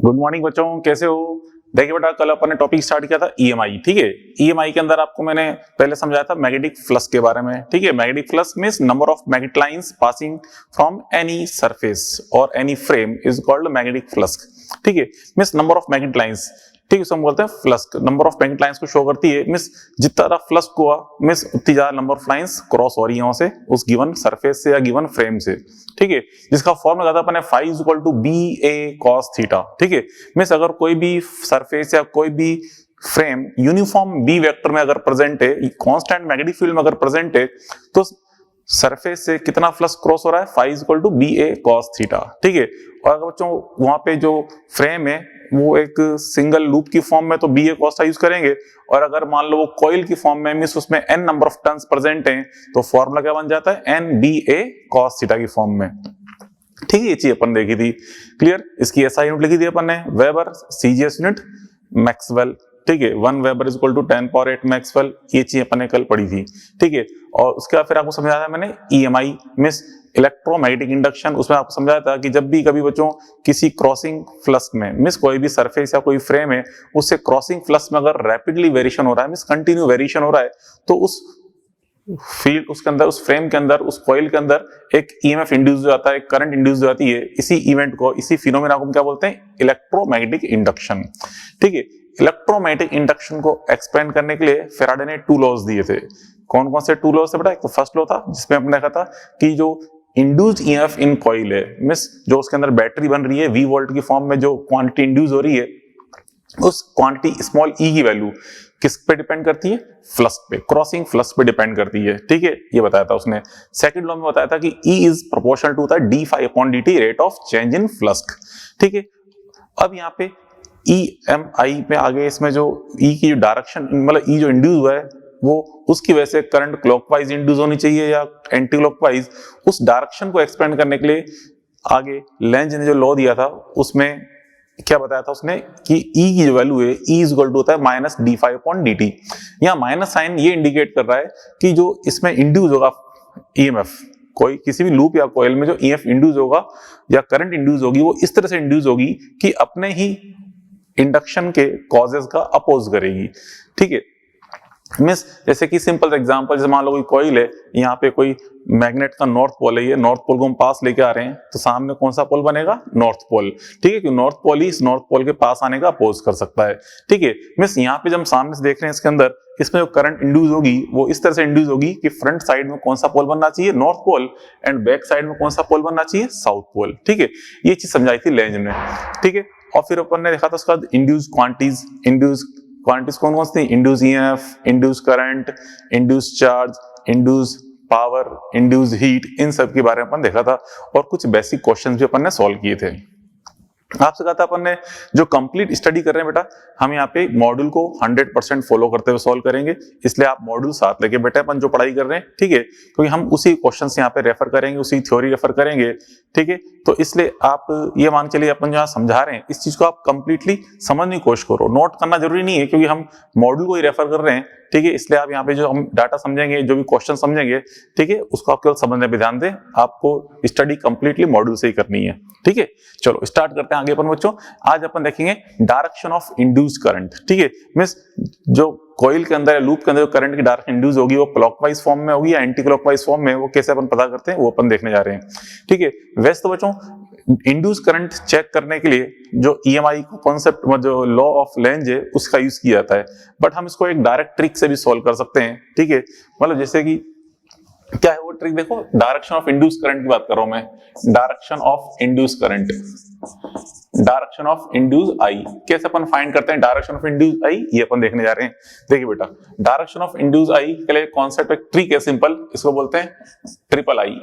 Good morning बच्चों, कैसे हो? देखिए बेटा, कल अपन ने टॉपिक स्टार्ट किया था ईएमआई। ठीक है, ईएमआई के अंदर आपको मैंने पहले समझाया था मैग्नेटिक फ्लक्स के बारे में। ठीक है, magnetic flux means number of magnetic lines passing from any surface और any frame is called magnetic flux. ठीक है, means number of magnetic lines. ठीक है, हम बोलते हैं flux number of magnetic lines को शो करती है। मींस जितना ज्यादा फ्लक्स हुआ मींस उतनी ज्यादा नंबर ऑफ लाइंस क्रॉस हो रही है वहां से उस गिवन सरफेस से या गिवन फ्रेम से। ठीक है, जिसका फॉर्मूला लगाता अपन ने phi is equal to B A cos theta. ठीक है, मींस अगर कोई भी सरफेस या कोई भी फ्रेम यूनिफॉर्म बी वेक्टर में अगर प्रेजेंट है, कांस्टेंट मैग्नेटिक फील्ड में अगर प्रेजेंट है, तो सरफेस से कितना फ्लक्स क्रॉस हो रहा है? phi is equal to B A cos theta. ठीक है, और अगर बच्चों वहां पे जो फ्रेम है वो एक सिंगल लूप की फॉर्म में तो बी ए कॉस यूज करेंगे, और अगर मान लो वो कॉइल की फॉर्म में मींस उसमें n number of turns present हैं, तो फॉर्मूला क्या बन जाता है? n B A cos theta की फॉर्म में। ठीक है, ये चीज अपन देखी थी। क्लियर? इसकी एसआई यूनिट लिखी थी अपन ने, वेबर, सीजीएस यूनिट, मैक्सवेल। ठीक है, 1 weber is equal to 10 power 8 Maxwell. ये चीज अपन ने कल पढ़ी थी। ठीक है, और उसके बाद फिर आपको समझाया था मैंने ईएमआई मींस इलेक्ट्रोमैग्नेटिक इंडक्शन। उसमें आपको समझाया था कि जब भी कभी बच्चों किसी क्रॉसिंग फ्लक्स में मींस कोई भी सरफेस या कोई फ्रेम है उससे क्रॉसिंग फ्लक्स में अगर रैपिडली वेरिएशन हो रहा है मींस कंटिन्यू वेरिएशन हो रहा है, तो उस फील्ड उसके अंदर, उस फ्रेम के अंदर, उस कॉइल के अंदर एक ईएमएफ इंड्यूस हो जाता है, करंट इंड्यूस हो जाती है। इसी इवेंट को, इसी फिनोमेना को हम क्या बोलते हैं? Electromagnetic induction. ठीक है, इलेक्ट्रोमैग्नेटिक इंडक्शन को एक्सप्लेन करने के लिए फैराडे ने 2 लॉज दिए थे। कौन कौन से 2 लॉज थे बेटा? एक तो फर्स्ट लॉ था जिसमें हमने देखा था कि जो इंड्यूस्ड ईएमएफ इन कॉइल है मींस जो उसके अंदर बैटरी बन रही है वी वोल्ट की फॉर्म में, जो क्वांटिटी इंड्यूस हो रही है उस क्वांटिटी स्मॉल ई की वैल्यू किस पे डिपेंड करती है? फ्लक्स पे, क्रॉसिंग फ्लक्स पे डिपेंड करती है। ठीक है, ये बताया था उसने। सेकंड लॉ में बताया था कि E is proportional to the d phi upon dt rate of change in flux. ठीक है, अब यहाँ पे EMI में आगे इसमें जो E की जो डायरेक्शन मतलब E जो इंड्यूस हुआ है वो उसकी वजह से करंट क्लॉकवाइज इंड्यूस होनी चाहिए या एंटी क्लॉकवाइज, उस डायरेक्शन को एक्सप्लेन करने के लिए आगे लेंज ने जो लॉ दिया था उसमें क्या बताया था उसने कि E की जो वैल्यू है E इज इक्वल टू होता है minus D phi upon D T. यहाँ माइनस साइन ये इंडिकेट कर रहा है कि जो इसमें इंड्यूस होगा ईएमएफ, कोई किसी भी लूप या कॉइल में जो ईएमएफ इंड्यूस होगा या करंट इंड्यूस होगी वो इस तरह से इंड्यूस होगी कि अपने ही इंडक्शन के कॉजेस का अपोज करेगी। ठीक है, मींस जैसे कि सिंपल एग्जांपल, जैसे मान लो कोई कॉइल है, यहाँ पे कोई मैग्नेट का नॉर्थ पोल है, ये नॉर्थ पोल को हम पास लेके आ रहे हैं, तो सामने कौन सा पोल बनेगा? North pole. ठीक है, क्योंकि नॉर्थ पोल ही इस नॉर्थ पोल के पास आने का अपोज कर सकता है। ठीक है, मींस यहाँ पे जब हम सामने से देख रहे हैं इसके अंदर, इसमें जो करंट इंड्यूस होगी वो इस तरह से इंड्यूस होगी कि फ्रंट साइड में कौन सा पोल बनना चाहिए? North pole, and back side में कौन सा पोल बनना चाहिए? South pole. ठीक है, ये चीज समझाई थी लेंज ने। ठीक है, और फिर अपन ने देखा था उसका इंड्यूस क्वांटिटीज कौन कौन सी थी? Induce EMF, induce current, induce charge, induce power, induce heat, इन सब के बारे में अपन देखा था, और कुछ बेसिक क्वेश्चंस भी अपन ने सॉल्व किए थे। आपसे कहा था अपन ने जो कंप्लीट स्टडी कर रहे हैं बेटा, हम यहाँ पे मॉड्यूल को 100% फॉलो करते हुए सॉल्व करेंगे, इसलिए आप मॉड्यूल साथ लेके बेटा अपन जो पढ़ाई कर रहे हैं। ठीक है, क्योंकि हम उसी क्वेश्चंस यहाँ पे रेफर करेंगे, उसी थ्योरी रेफर करेंगे। ठीक है, तो इसलिए आप ये मान चलिए अपन जहाँ समझा रहे हैं इस चीज को आप कंप्लीटली समझने की कोशिश करो। नोट करना जरूरी नहीं है क्योंकि हम मॉड्यूल को ही रेफर कर रहे हैं। ठीक है, इसलिए आप यहाँ पे जो हम डाटा समझेंगे, जो भी क्वेश्चन समझेंगे, ठीक है, उसको आप केवल समझने पे ध्यान दें। आपको स्टडी कंप्लीटली मॉड्यूल से ही करनी है। ठीक है, चलो स्टार्ट करते हैं आगे अपन बच्चों। आज अपन देखेंगे डायरेक्शन ऑफ इंड्यूस करंट। ठीक है, मींस जो कॉइल के अंदर या लूप के अंदर जो करंट की डायरेक्शन इंड्यूस होगी वो क्लॉकवाइज फॉर्म में होगी या एंटी क्लॉकवाइज फॉर्म में, वो कैसे अपन पता करते हैं वो अपन देखने जा रहे हैं। ठीक है, वैसे तो बच्चों इंड्यूस करंट चेक करने के लिए जो ईएमआई कॉन्सेप्ट में जो लॉ ऑफ लेंज है उसका यूज किया जाता है, बट हम इसको एक डायरेक्ट ट्रिक से भी सॉल्व कर सकते हैं। ठीक है, मतलब जैसे कि क्या है वो ट्रिक देखो, डायरेक्शन ऑफ इंड्यूस करंट की बात कर रहा हूं मैं। Direction of induce current, direction of induce I, कैसे अपन फाइंड करते हैं डायरेक्शन ऑफ इंड्यूस आई, ये अपन देखने जा रहे हैं। देखिए बेटा, डायरेक्शन ऑफ इंड्यूस आई के लिए कॉन्सेप्ट एक ट्रिक है सिंपल, इसको बोलते हैं ट्रिपल आई।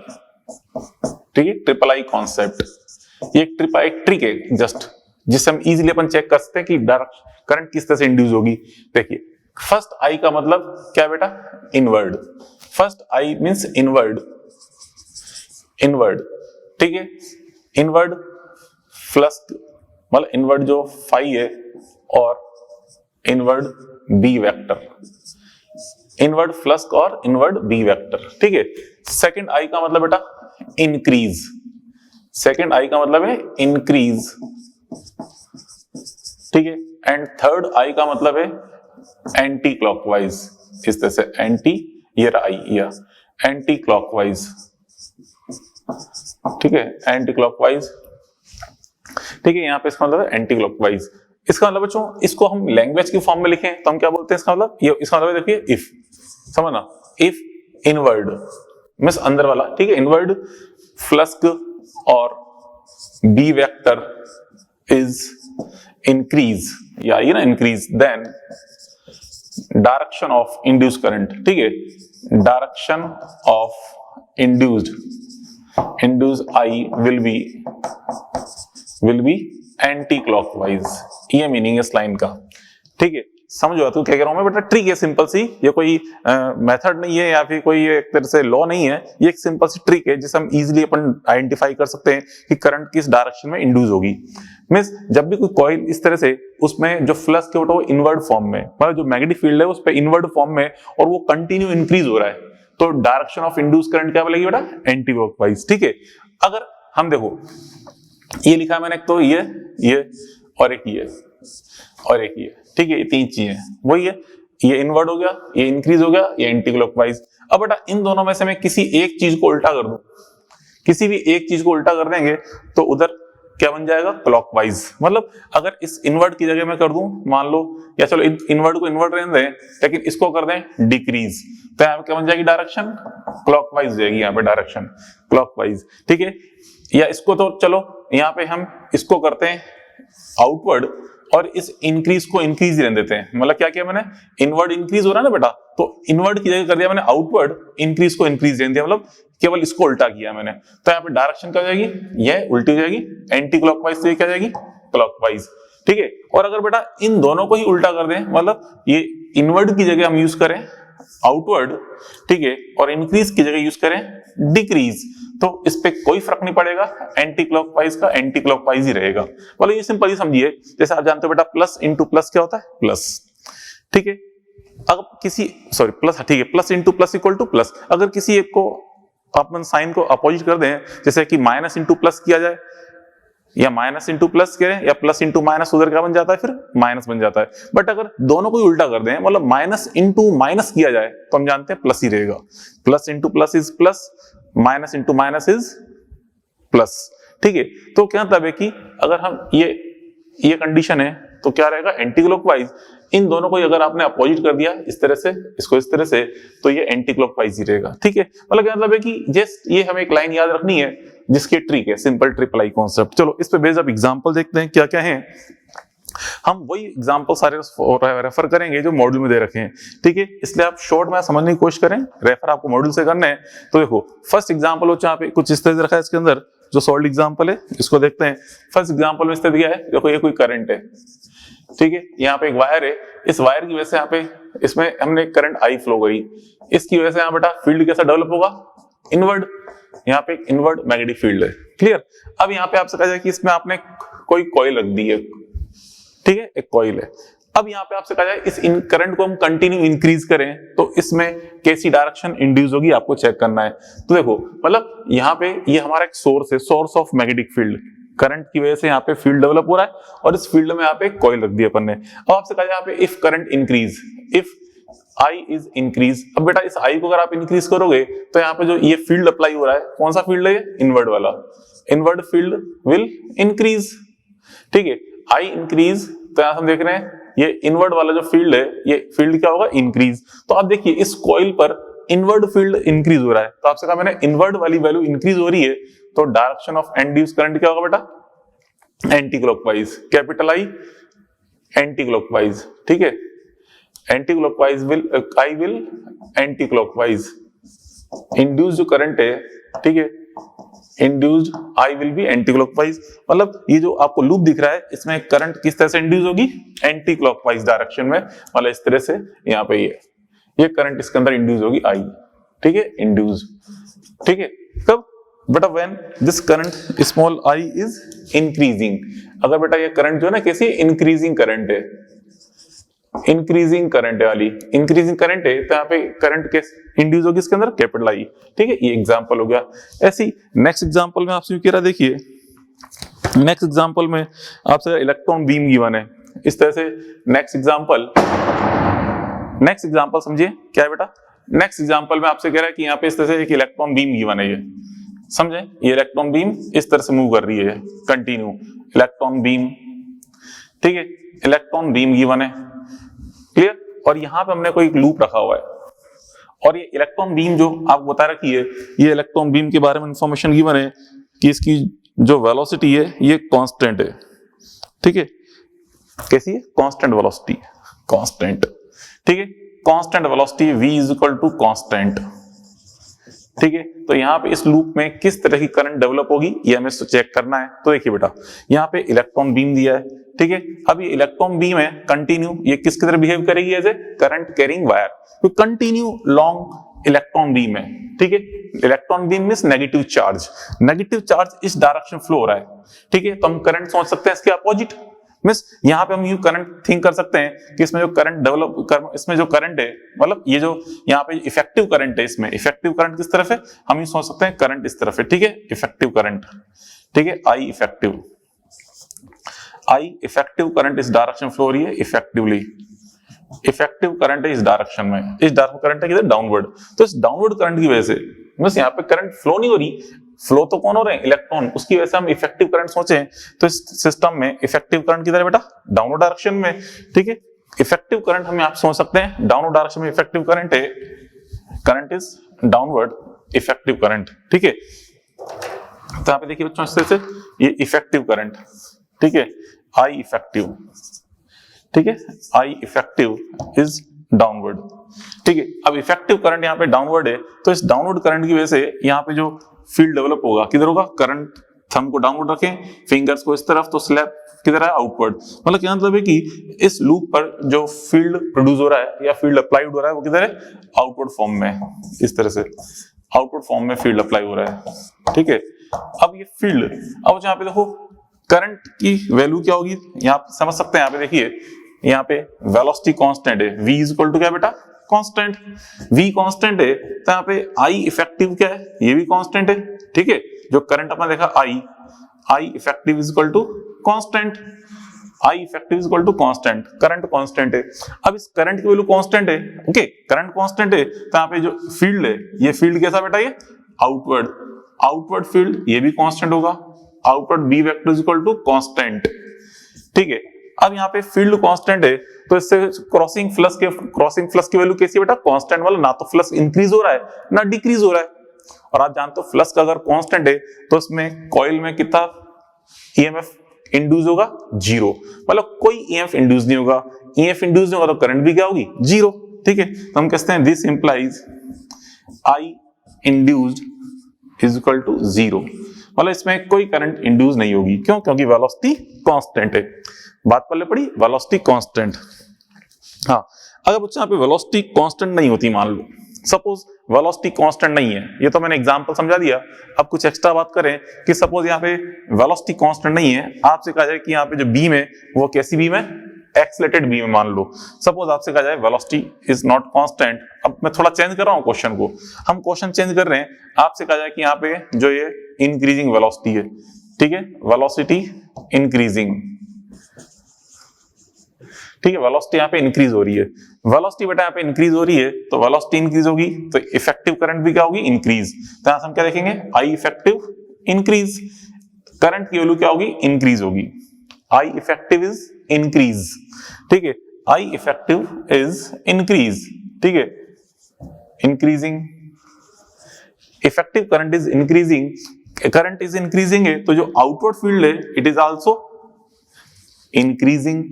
ठीक है, ट्रिपल आई कॉन्सेप्ट, ये एक ट्रिक है जस्ट, जिससे हम इजीली अपन चेक कर सकते हैं कि करंट किस तरह से इंड्यूस होगी। देखिए, फर्स्ट आई का मतलब क्या बेटा? Inward. First I means inward, inward. ठीक है, इनवर्ड फ्लक्स मतलब इनवर्ड जो फाई है और inward B vector, inward flux और इनवर्ड बी वेक्टर। ठीक है, सेकंड आई का मतलब बेटा इंक्रीज, सेकंड आई का मतलब है इंक्रीज ठीक है। एंड थर्ड आई का मतलब है एंटी क्लॉकवाइज, इस तरह से एंटी, ये आई, या एंटी क्लॉकवाइज, ठीक है, एंटी क्लॉकवाइज, ठीक है। यहाँ पे इसका मतलब है एंटी क्लॉकवाइज। इसका मतलब बच्चों इसको हम लैंग्वेज की फॉर्म में लिखें तो हम क्या बोलते हैं, इसका मतलब ये, इसका मतलब देखिए इफ, समझना, इफ इनवर्ड मींस अंदर वाला, ठीक है, इनवर्ड फ्लक्स और बी वेक्टर इज इंक्रीज, या ये ना increase, then direction of induce current, ठीक है, direction of induced I will be anti clockwise. ये मीनिंग है इस लाइन का, ठीक है। समझो तू क्या कह रहा हूं मैं बेटा, ट्रिक है सिंपल सी, ये कोई मेथड नहीं है या फिर कोई एक तरह से लॉ नहीं है, ये एक सिंपल सी ट्रिक है जिससे हम इजीली अपन आइडेंटिफाई कर सकते हैं कि करंट किस डायरेक्शन में इंड्यूस होगी। मींस जब भी कोई कॉइल इस तरह से, उसमें जो फ्लक्स के वो इनवर्ड फॉर्म में, मतलब जो मैग्नेटिक फील्ड है उस पर इनवर्ड फॉर्म में, और वो कंटिन्यू इंक्रीज हो रहा है, तो डायरेक्शन ऑफ इंड्यूस करंट क्या बोलेगी बेटा, एंटी क्लॉकवाइज, ठीक है। अगर हम देखो ये लिखा है मैंने, एक तो ये और एक ये और एक ये, ठीक है, ये तीन चीजें वही है, ये इनवर्ड हो गया, ये इंक्रीज हो गया, ये एंटी क्लॉकवाइज। अब बेटा इन दोनों में से मैं किसी एक चीज को उल्टा कर दूं, किसी भी एक चीज को उल्टा कर देंगे तो उधर क्या बन जाएगा, क्लॉकवाइज। मतलब अगर इस इनवर्ड की जगह मैं कर दूं, मान लो, या चलो इनवर्ड को इनवर्ड रहने दें, लेकिन इसको कर दें डिक्रीज, तो यहाँ पे क्या बन जाएगी, डायरेक्शन क्लॉकवाइज हो जाएगी, यहाँ पे डायरेक्शन क्लॉकवाइज, ठीक है। या इसको तो चलो यहाँ पे हम इसको करते हैं आउटवर्ड, और इस इंक्रीज को इंक्रीज रहने देते हैं। मतलब क्या किया मैंने, इनवर्ड इंक्रीज हो रहा है ना बेटा, तो इनवर्ड की जगह कर दिया मैंने आउटवर्ड, इंक्रीज को इंक्रीज रहने दिया, मतलब केवल इसको उल्टा किया मैंने, तो यहाँ पे डायरेक्शन क्या हो जाएगी, यह उल्टी हो जाएगी, एंटी क्लॉकवाइज से क्या हो जाएगी, क्लॉकवाइज, ठीक है। और अगर बेटा इन दोनों को ही उल्टा कर दें, मतलब ये इनवर्ड की जगह हम यूज करें आउटवर्ड, ठीक है, और इंक्रीज की जगह यूज करें डिक्रीज, तो इस पे कोई फर्क नहीं पड़ेगा, एंटी क्लॉकवाइज का एंटी क्लॉकवाइज ही रहेगा। मतलब ये सिंपल ही समझिए, जैसे आप जानते हो बेटा प्लस इंटू प्लस क्या होता है, प्लस, ठीक है। अगर किसी प्लस, ठीक है, plus into plus equal two plus, अगर किसी एक को अपन साइन को अपोजिट कर दें, जैसे कि माइनस इंटू प्लस किया जाए, या माइनस इंटू प्लस करें, या प्लस इंटू माइनस, उधर क्या बन जाता है, फिर माइनस बन जाता है। बट अगर दोनों को ही उल्टा कर दें, मतलब माइनस इंटू माइनस किया जाए, तो हम जानते हैं प्लस ही रहेगा, plus into plus is plus, minus into minus is plus, ठीक है। तो क्या मतलब है कि अगर हम ये कंडीशन है तो क्या रहेगा, एंटी क्लॉकवाइज। इन दोनों को अगर आपने अपोजिट कर दिया इस तरह से, इसको इस तरह से, तो ये एंटी क्लॉकवाइज ही रहेगा, ठीक है। मतलब क्या मतलब है कि जस्ट ये हमें एक लाइन याद रखनी है जिसकी ट्रिक है, सिंपल ट्रिपल आई कॉन्सेप्ट। चलो इस पे बेस्ड अब एग्जांपल देखते हैं क्या क्या है। हम वही एग्जांपल सारे रेफर करेंगे जो मॉड्यूल में दे रखे हैं, ठीक है। इसलिए आप शॉर्ट में समझने की कोशिश करें, रेफर आपको मॉड्यूल से करना है। तो देखो फर्स्ट एग्जांपल यहाँ पे कुछ इस तरह से रखा है, इसके अंदर जो सॉल्ड एग्जांपल है इसको देखते हैं। फर्स्ट एग्जांपल में इस तरह दिया है, देखो ये कोई करंट है, ठीक है, यहाँ पे एक वायर है, इस वायर की वजह से यहाँ पे इसमें हमने करंट आई फ्लो करी, इसकी वजह से यहाँ बेटा फील्ड कैसा डेवलप होगा, इनवर्ड, यहाँ पे एक इनवर्ड मैग्नेटिक फील्ड है, क्लियर। अब यहाँ पे आपसे कहा जाए कि इसमें आपने कोई कॉइल रख दी है, ठीक है, एक कॉइल है। अब यहाँ पे आपसे कहा जाए इस करंट को हम कंटिन्यू इंक्रीज करें तो इसमें कैसी डायरेक्शन इंड्यूस होगी, आपको चेक करना है। तो देखो मतलब यहाँ पे ये हमारा एक सोर्स है, source of magnetic field, current की वजह से यहाँ पे फील्ड डेवलप हो रहा है, और इस फील्ड में यहाँ पे कॉइल रख दी अपन ने। अब आपसे कहा यहाँ पे if current increase, if I is increase, अब बेटा इस आई को अगर आप इंक्रीज करोगे तो यहाँ पे जो ये फील्ड अप्लाई हो रहा है, कौन सा फील्ड है, इनवर्ड वाला, इनवर्ड फील्ड विल इंक्रीज, ठीक है। आई इंक्रीज, तो यहां हम देख रहे हैं ये इनवर्ड वाला जो फील्ड है, ये फील्ड क्या होगा, इंक्रीज। तो आप देखिए इस कॉइल पर इनवर्ड फील्ड इंक्रीज हो रहा है, तो आपसे कहा मैंने इनवर्ड वाली वैल्यू इंक्रीज हो रही है, तो डायरेक्शन ऑफ इंड्यूस्ड करंट क्या होगा बेटा, anti clockwise, capital I anti clockwise, ठीक है, anti clockwise will, I will anti clockwise, induced जो करंट है, ठीक है, induced I will be anti clockwise. मतलब ये जो आपको लूप दिख रहा है इसमें करंट किस तरह से इंड्यूस होगी, एंटी क्लॉकवाइज डायरेक्शन में, मतलब इस तरह से यहाँ पे ये करंट इसके अंदर इंड्यूस होगी आई, ठीक है, इंड्यूस, ठीक है। कब बेटा, when this current small I is increasing, अगर बेटा ये करंट जो है ना कैसी इंक्रीजिंग करंट है, इंक्रीजिंग करंट वाली, इंक्रीजिंग करंट है, तो यहाँ पे करंट कैसे इंड्यूस होगी इसके अंदर, कैपिटल आई, ठीक है। ये एग्जांपल हो गया। ऐसी नेक्स्ट एग्जांपल में आपसे कह रहा, देखिए नेक्स्ट एग्जांपल में आपसे इलेक्ट्रॉन बीम गिवन है, इस तरह से नेक्स्ट एग्जांपल समझिए क्या है बेटा। नेक्स्ट एग्जांपल में आपसे कह रहा है कि यहाँ पे इस तरह से एक इलेक्ट्रॉन बीम गिवन है, ये समझे, ये इलेक्ट्रॉन बीम इस तरह से मूव कर रही है कंटिन्यू, इलेक्ट्रॉन बीम, ठीक है, इलेक्ट्रॉन बीम गिवन है, क्लियर। और यहां पे हमने कोई एक लूप रखा हुआ है, और ये इलेक्ट्रॉन बीम जो आपको बता रखी है, ये इलेक्ट्रॉन बीम के बारे में इंफॉर्मेशन गिवन है कि इसकी जो वेलोसिटी है ये कांस्टेंट है, ठीक है, कैसी है, कांस्टेंट वेलोसिटी, कांस्टेंट, ठीक है, constant velocity v is equal to constant, ठीक है। तो यहाँ पे इस लूप में किस तरह की करंट डेवलप होगी ये हमें चेक करना है। तो देखिए बेटा, यहाँ पे इलेक्ट्रॉन बीम दिया है, ठीक है। अब ये इलेक्ट्रॉन बीम है कंटिन्यू, ये किसकी तरह बिहेव करेगी, as a current carrying wire, तो कंटिन्यू लॉन्ग इलेक्ट्रॉन बीम है, ठीक है। Electron beam means negative charge इस डायरेक्शन फ्लो हो रहा है, ठीक है। तो हम करंट सोच सकते हैं इसके अपोजिट, मींस यहाँ पे हम यू करंट थिंक कर सकते हैं कि इसमें जो करंट इसमें जो करंट है, मतलब ये जो यहाँ पे इफेक्टिव करंट है, इसमें इफेक्टिव करंट किस तरफ है, हम ये सोच सकते हैं करंट इस तरफ है, ठीक है, इफेक्टिव करंट, ठीक है, आई इफेक्टिव करंट इस डायरेक्शन फ्लो हो रही है, इफेक्टिव करंट है इस डायरेक्शन में, इस डायरेक्शन करंट है किधर, डाउनवर्ड। तो इस डाउनवर्ड करंट की वजह से बस यहाँ पे करंट फ्लो नहीं हो रही, फ्लो तो कौन हो रहे हैं, इलेक्ट्रॉन, उसकी वजह से हम इफेक्टिव करंट सोचें तो इस सिस्टम में इफेक्टिव करंट किधर है बेटा, डाउनवर्ड डायरेक्शन में, ठीक है। इफेक्टिव करंट हम यहाँ सोच सकते हैं डाउनवर्ड डायरेक्शन में इफेक्टिव करंट है, current is downward effective current, ठीक है। तो यहाँ पे देखिए बच्चों इस तरह से ये इफेक्टिव करंट, ठीक है, आई इफेक्टिव, ठीक है, आई इफेक्टिव इज डाउनवर्ड, ठीक है। अब इफेक्टिव करंट यहाँ पे डाउनवर्ड है, तो इस डाउनवर्ड करंट की वजह से यहाँ पे जो फील्ड डेवलप होगा किधर होगा, करंट, थंब को डाउनवर्ड रखें, फिंगर्स को इस तरफ, तो स्लैब किधर है, आउटवर्ड। मतलब क्या मतलब है कि इस लूप पर जो फील्ड प्रोड्यूस हो रहा है या फील्ड अप्लाइड हो रहा है वो किधर है, आउटवर्ड फॉर्म में, इस तरह से आउटवर्ड फॉर्म में फील्ड अप्लाई हो रहा है, ठीक है। अब ये फील्ड, अब यहाँ पे देखो करंट की वैल्यू क्या होगी, यहाँ समझ सकते हैं, यहाँ पे देखिए, यहाँ पे वेलोसिटी कांस्टेंट है, v इज इक्वल टू क्या बेटा, कांस्टेंट, v कांस्टेंट है, तो यहाँ पे I इफेक्टिव क्या है, ये भी कांस्टेंट है, ठीक है। जो करंट अपना देखा I effective is equal to constant, I effective is equal to constant, current constant है। अब इस करंट की वैल्यू कांस्टेंट है, ओके, करंट कांस्टेंट है, तो यहाँ पे जो फील्ड है, ये फील्ड कैसा बेटा, ये आउटवर्ड फील्ड, ये भी कांस्टेंट होगा, outward B vector is equal to constant, ठीक है। अब यहाँ पे फील्ड कांस्टेंट है, तो इससे क्रॉसिंग फ्लक्स की वैल्यू कैसी है बेटा, कांस्टेंट, वाला ना तो फ्लक्स इंक्रीज हो रहा है ना डिक्रीज हो रहा है। और आप जानते हो फ्लक्स का अगर कांस्टेंट है तो इसमें कॉइल में कितना ईएमएफ इंड्यूस होगा, 0, मतलब कोई ईएमएफ इंड्यूस नहीं होगा, ईएमएफ इंड्यूस नहीं होगा तो करंट भी क्या होगी, 0, ठीक है। तो हम कहते हैं this implies I induced is equal to 0, मतलब इसमें कोई करंट इंड्यूस नहीं होगी, क्यों, क्योंकि वेलोसिटी कांस्टेंट है। बात पहले पड़ी, वेलोसिटी कांस्टेंट। हाँ, अगर बच्चा यहाँ पे वेलोसिटी कांस्टेंट नहीं होती, मान लो सपोज वेलोसिटी कांस्टेंट नहीं है, ये तो मैंने एग्जांपल समझा दिया। अब कुछ एक्स्ट्रा बात करें कि सपोज यहाँ पे वेलोसिटी कांस्टेंट नहीं है, आपसे कहा जाए कि यहाँ पे जो बीम है वो कैसी बीम है, एक्सलेटेड बीम है, मान लो सपोज आपसे कहा जाए वेलोसिटी इज नॉट कांस्टेंट। अब मैं थोड़ा चेंज कर रहा हूँ क्वेश्चन को, हम क्वेश्चन चेंज कर रहे हैं, आपसे कहा जाए कि यहाँ पे जो ये इंक्रीजिंग वेलोसिटी है, ठीक है, वेलोसिटी इंक्रीजिंग, ठीक है, वेलोसिटी यहाँ पे इंक्रीज हो रही है, वेलोसिटी बेटा यहाँ पे इंक्रीज हो रही है, तो वेलोसिटी इंक्रीज होगी तो इफेक्टिव करंट भी क्या होगी, इंक्रीज। तो यहाँ से हम क्या देखेंगे, आई इफेक्टिव इंक्रीज, करंट की वैल्यू क्या होगी, इंक्रीज होगी, आई इफेक्टिव इज इंक्रीज, ठीक है, आई इफेक्टिव इज इंक्रीज, ठीक है, increasing, effective current is increasing, current is increasing है तो जो आउटवर्ड फील्ड है इट इज आल्सो इंक्रीजिंग,